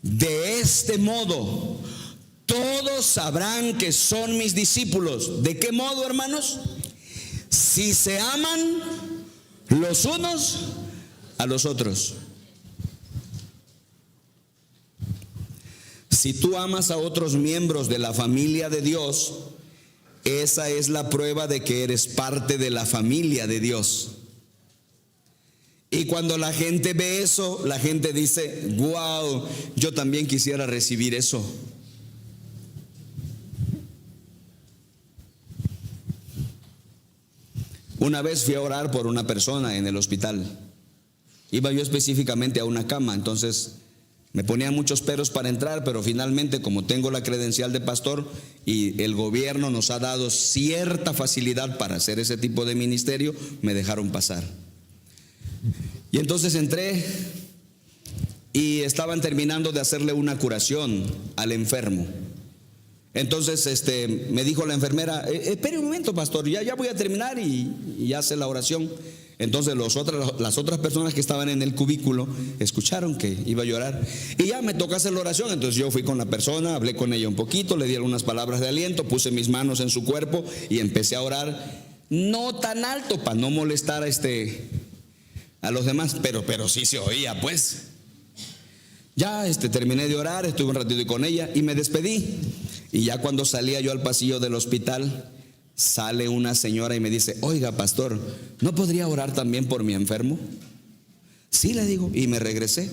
De este modo, todos sabrán que son mis discípulos. ¿De qué modo, hermanos? Si se aman los unos a los otros. Si tú amas a otros miembros de la familia de Dios, esa es la prueba de que eres parte de la familia de Dios. Y cuando la gente ve eso, la gente dice: wow, yo también quisiera recibir eso. Una vez fui a orar por una persona en el hospital. Iba yo específicamente a una cama, entonces me ponían muchos peros para entrar, pero finalmente, como tengo la credencial de pastor y el gobierno nos ha dado cierta facilidad para hacer ese tipo de ministerio, me dejaron pasar. Y entonces entré y estaban terminando de hacerle una curación al enfermo. Entonces me dijo la enfermera: espere un momento, pastor, ya voy a terminar y hace la oración. Entonces las otras personas que estaban en el cubículo escucharon que iba a llorar y ya me tocó hacer la oración. Entonces yo fui con la persona, hablé con ella un poquito, le di algunas palabras de aliento, puse mis manos en su cuerpo y empecé a orar, no tan alto para no molestar a los demás, pero sí se oía, pues. Ya terminé de orar, estuve un ratito con ella y me despedí. Y ya cuando salía yo al pasillo del hospital, sale una señora y me dice: oiga, pastor, ¿no podría orar también por mi enfermo? Sí, le digo, y me regresé.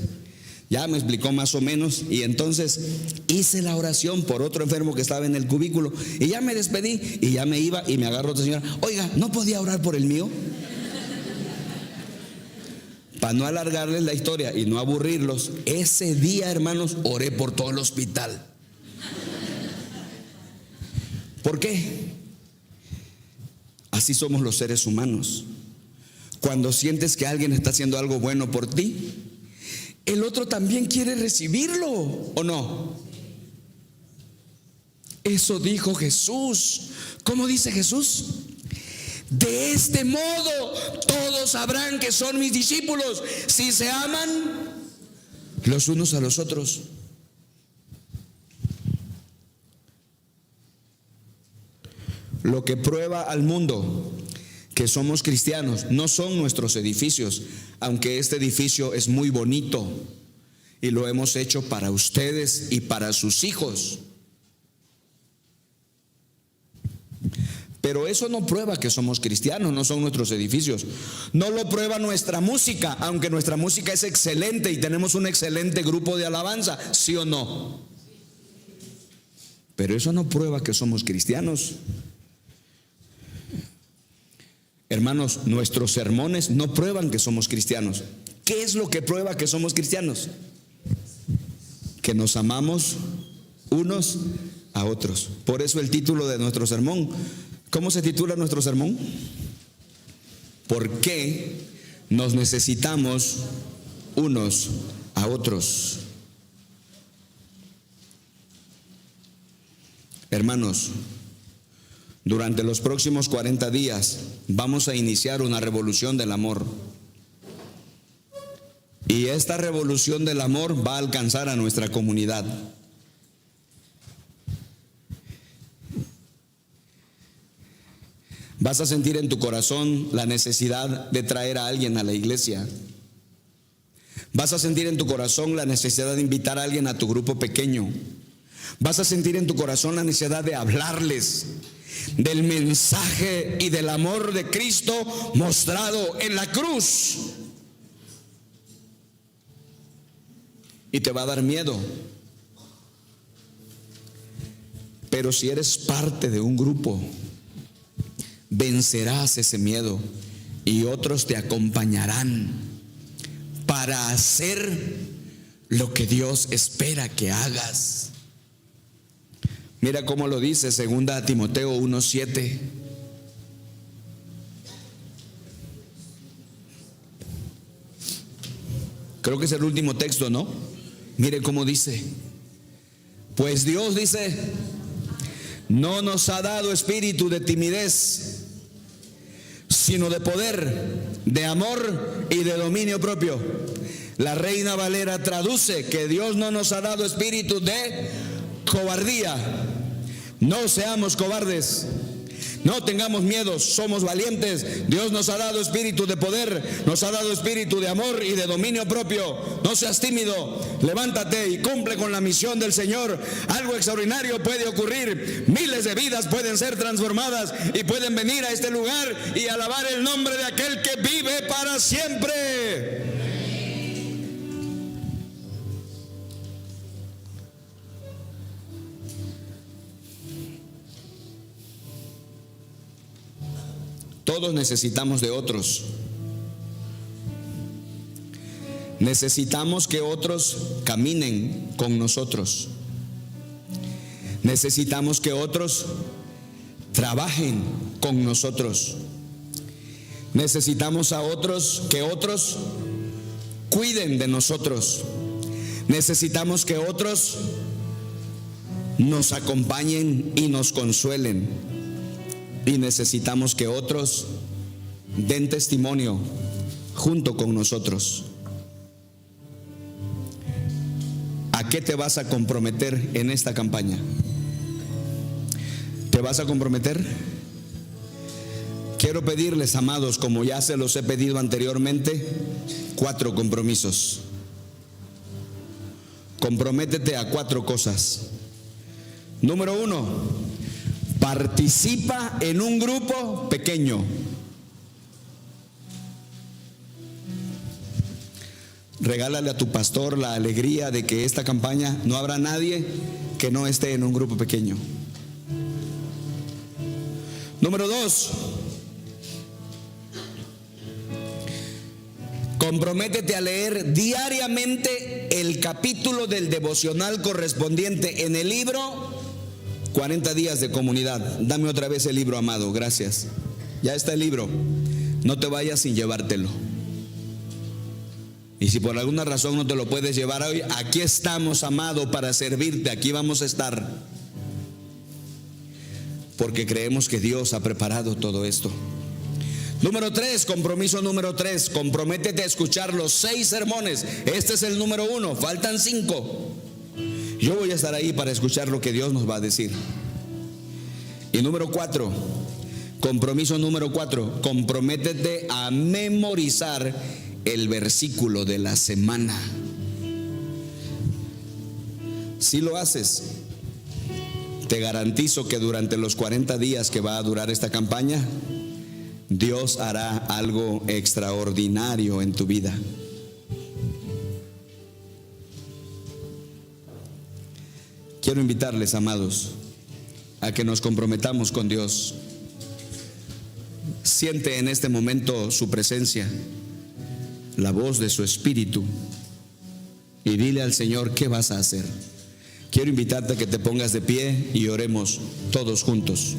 Ya me explicó más o menos y entonces hice la oración por otro enfermo que estaba en el cubículo y ya me despedí y ya me iba y me agarró otra señora: oiga, ¿no podía orar por el mío? Para no alargarles la historia y no aburrirlos, ese día, hermanos, oré por todo el hospital. ¿Por qué? Así somos los seres humanos. Cuando sientes que alguien está haciendo algo bueno por ti, el otro también quiere recibirlo, ¿o no? Eso dijo Jesús. ¿Cómo dice Jesús? De este modo todos sabrán que son mis discípulos, si se aman los unos a los otros. Lo que prueba al mundo que somos cristianos no son nuestros edificios, aunque este edificio es muy bonito y lo hemos hecho para ustedes y para sus hijos. Pero eso no prueba que somos cristianos, no son nuestros edificios. No lo prueba nuestra música, aunque nuestra música es excelente y tenemos un excelente grupo de alabanza, ¿sí o no? Pero eso no prueba que somos cristianos. Hermanos, nuestros sermones no prueban que somos cristianos. ¿Qué es lo que prueba que somos cristianos? Que nos amamos unos a otros. Por eso el título de nuestro sermón. ¿Cómo se titula nuestro sermón? ¿Por qué nos necesitamos unos a otros? Hermanos, durante los próximos 40 días vamos a iniciar una revolución del amor. Y esta revolución del amor va a alcanzar a nuestra comunidad. Vas a sentir en tu corazón la necesidad de traer a alguien a la iglesia. Vas a sentir en tu corazón la necesidad de invitar a alguien a tu grupo pequeño. Vas a sentir en tu corazón la necesidad de hablarles del mensaje y del amor de Cristo mostrado en la cruz. Y te va a dar miedo. Pero si eres parte de un grupo, vencerás ese miedo y otros te acompañarán para hacer lo que Dios espera que hagas. Mira cómo lo dice 2 Timoteo 1:7. Creo que es el último texto, ¿no? Mire cómo dice: pues Dios dice, no nos ha dado espíritu de timidez, sino de poder, de amor y de dominio propio. La Reina Valera traduce que Dios no nos ha dado espíritu de cobardía. No seamos cobardes, no tengamos miedo, somos valientes. Dios nos ha dado espíritu de poder, nos ha dado espíritu de amor y de dominio propio. No seas tímido, levántate y cumple con la misión del Señor. Algo extraordinario puede ocurrir, miles de vidas pueden ser transformadas y pueden venir a este lugar y alabar el nombre de aquel que vive para siempre. todos necesitamos de otros. Necesitamos que otros caminen con nosotros. Necesitamos que otros trabajen con nosotros. Necesitamos que otros cuiden de nosotros. Necesitamos que otros nos acompañen y nos consuelen. Y necesitamos que otros den testimonio junto con nosotros. ¿A qué te vas a comprometer en esta campaña? ¿Te vas a comprometer? Quiero pedirles, amados, como ya se los he pedido anteriormente, 4 compromisos. Comprométete a 4 cosas. Número 1, participa en un grupo pequeño. Regálale a tu pastor la alegría de que esta campaña no habrá nadie que no esté en un grupo pequeño. Número 2, comprométete a leer diariamente el capítulo del devocional correspondiente en el libro 40 días de comunidad. Dame otra vez el libro, amado, gracias. Ya está el libro. No te vayas sin llevártelo. Y si por alguna razón no te lo puedes llevar hoy, aquí estamos, amado, para servirte. Aquí vamos a estar, porque creemos que Dios ha preparado todo esto. Número 3, compromiso número 3, comprométete a escuchar los 6 sermones. Este es el número 1, faltan 5. Yo voy a estar ahí para escuchar lo que Dios nos va a decir. Y número 4, compromiso número 4, comprométete a memorizar el versículo de la semana. Si lo haces, te garantizo que durante los 40 días que va a durar esta campaña, Dios hará algo extraordinario en tu vida. Quiero invitarles, amados, a que nos comprometamos con Dios. Siente en este momento su presencia, la voz de su Espíritu, y dile al Señor qué vas a hacer. Quiero invitarte a que te pongas de pie y oremos todos juntos.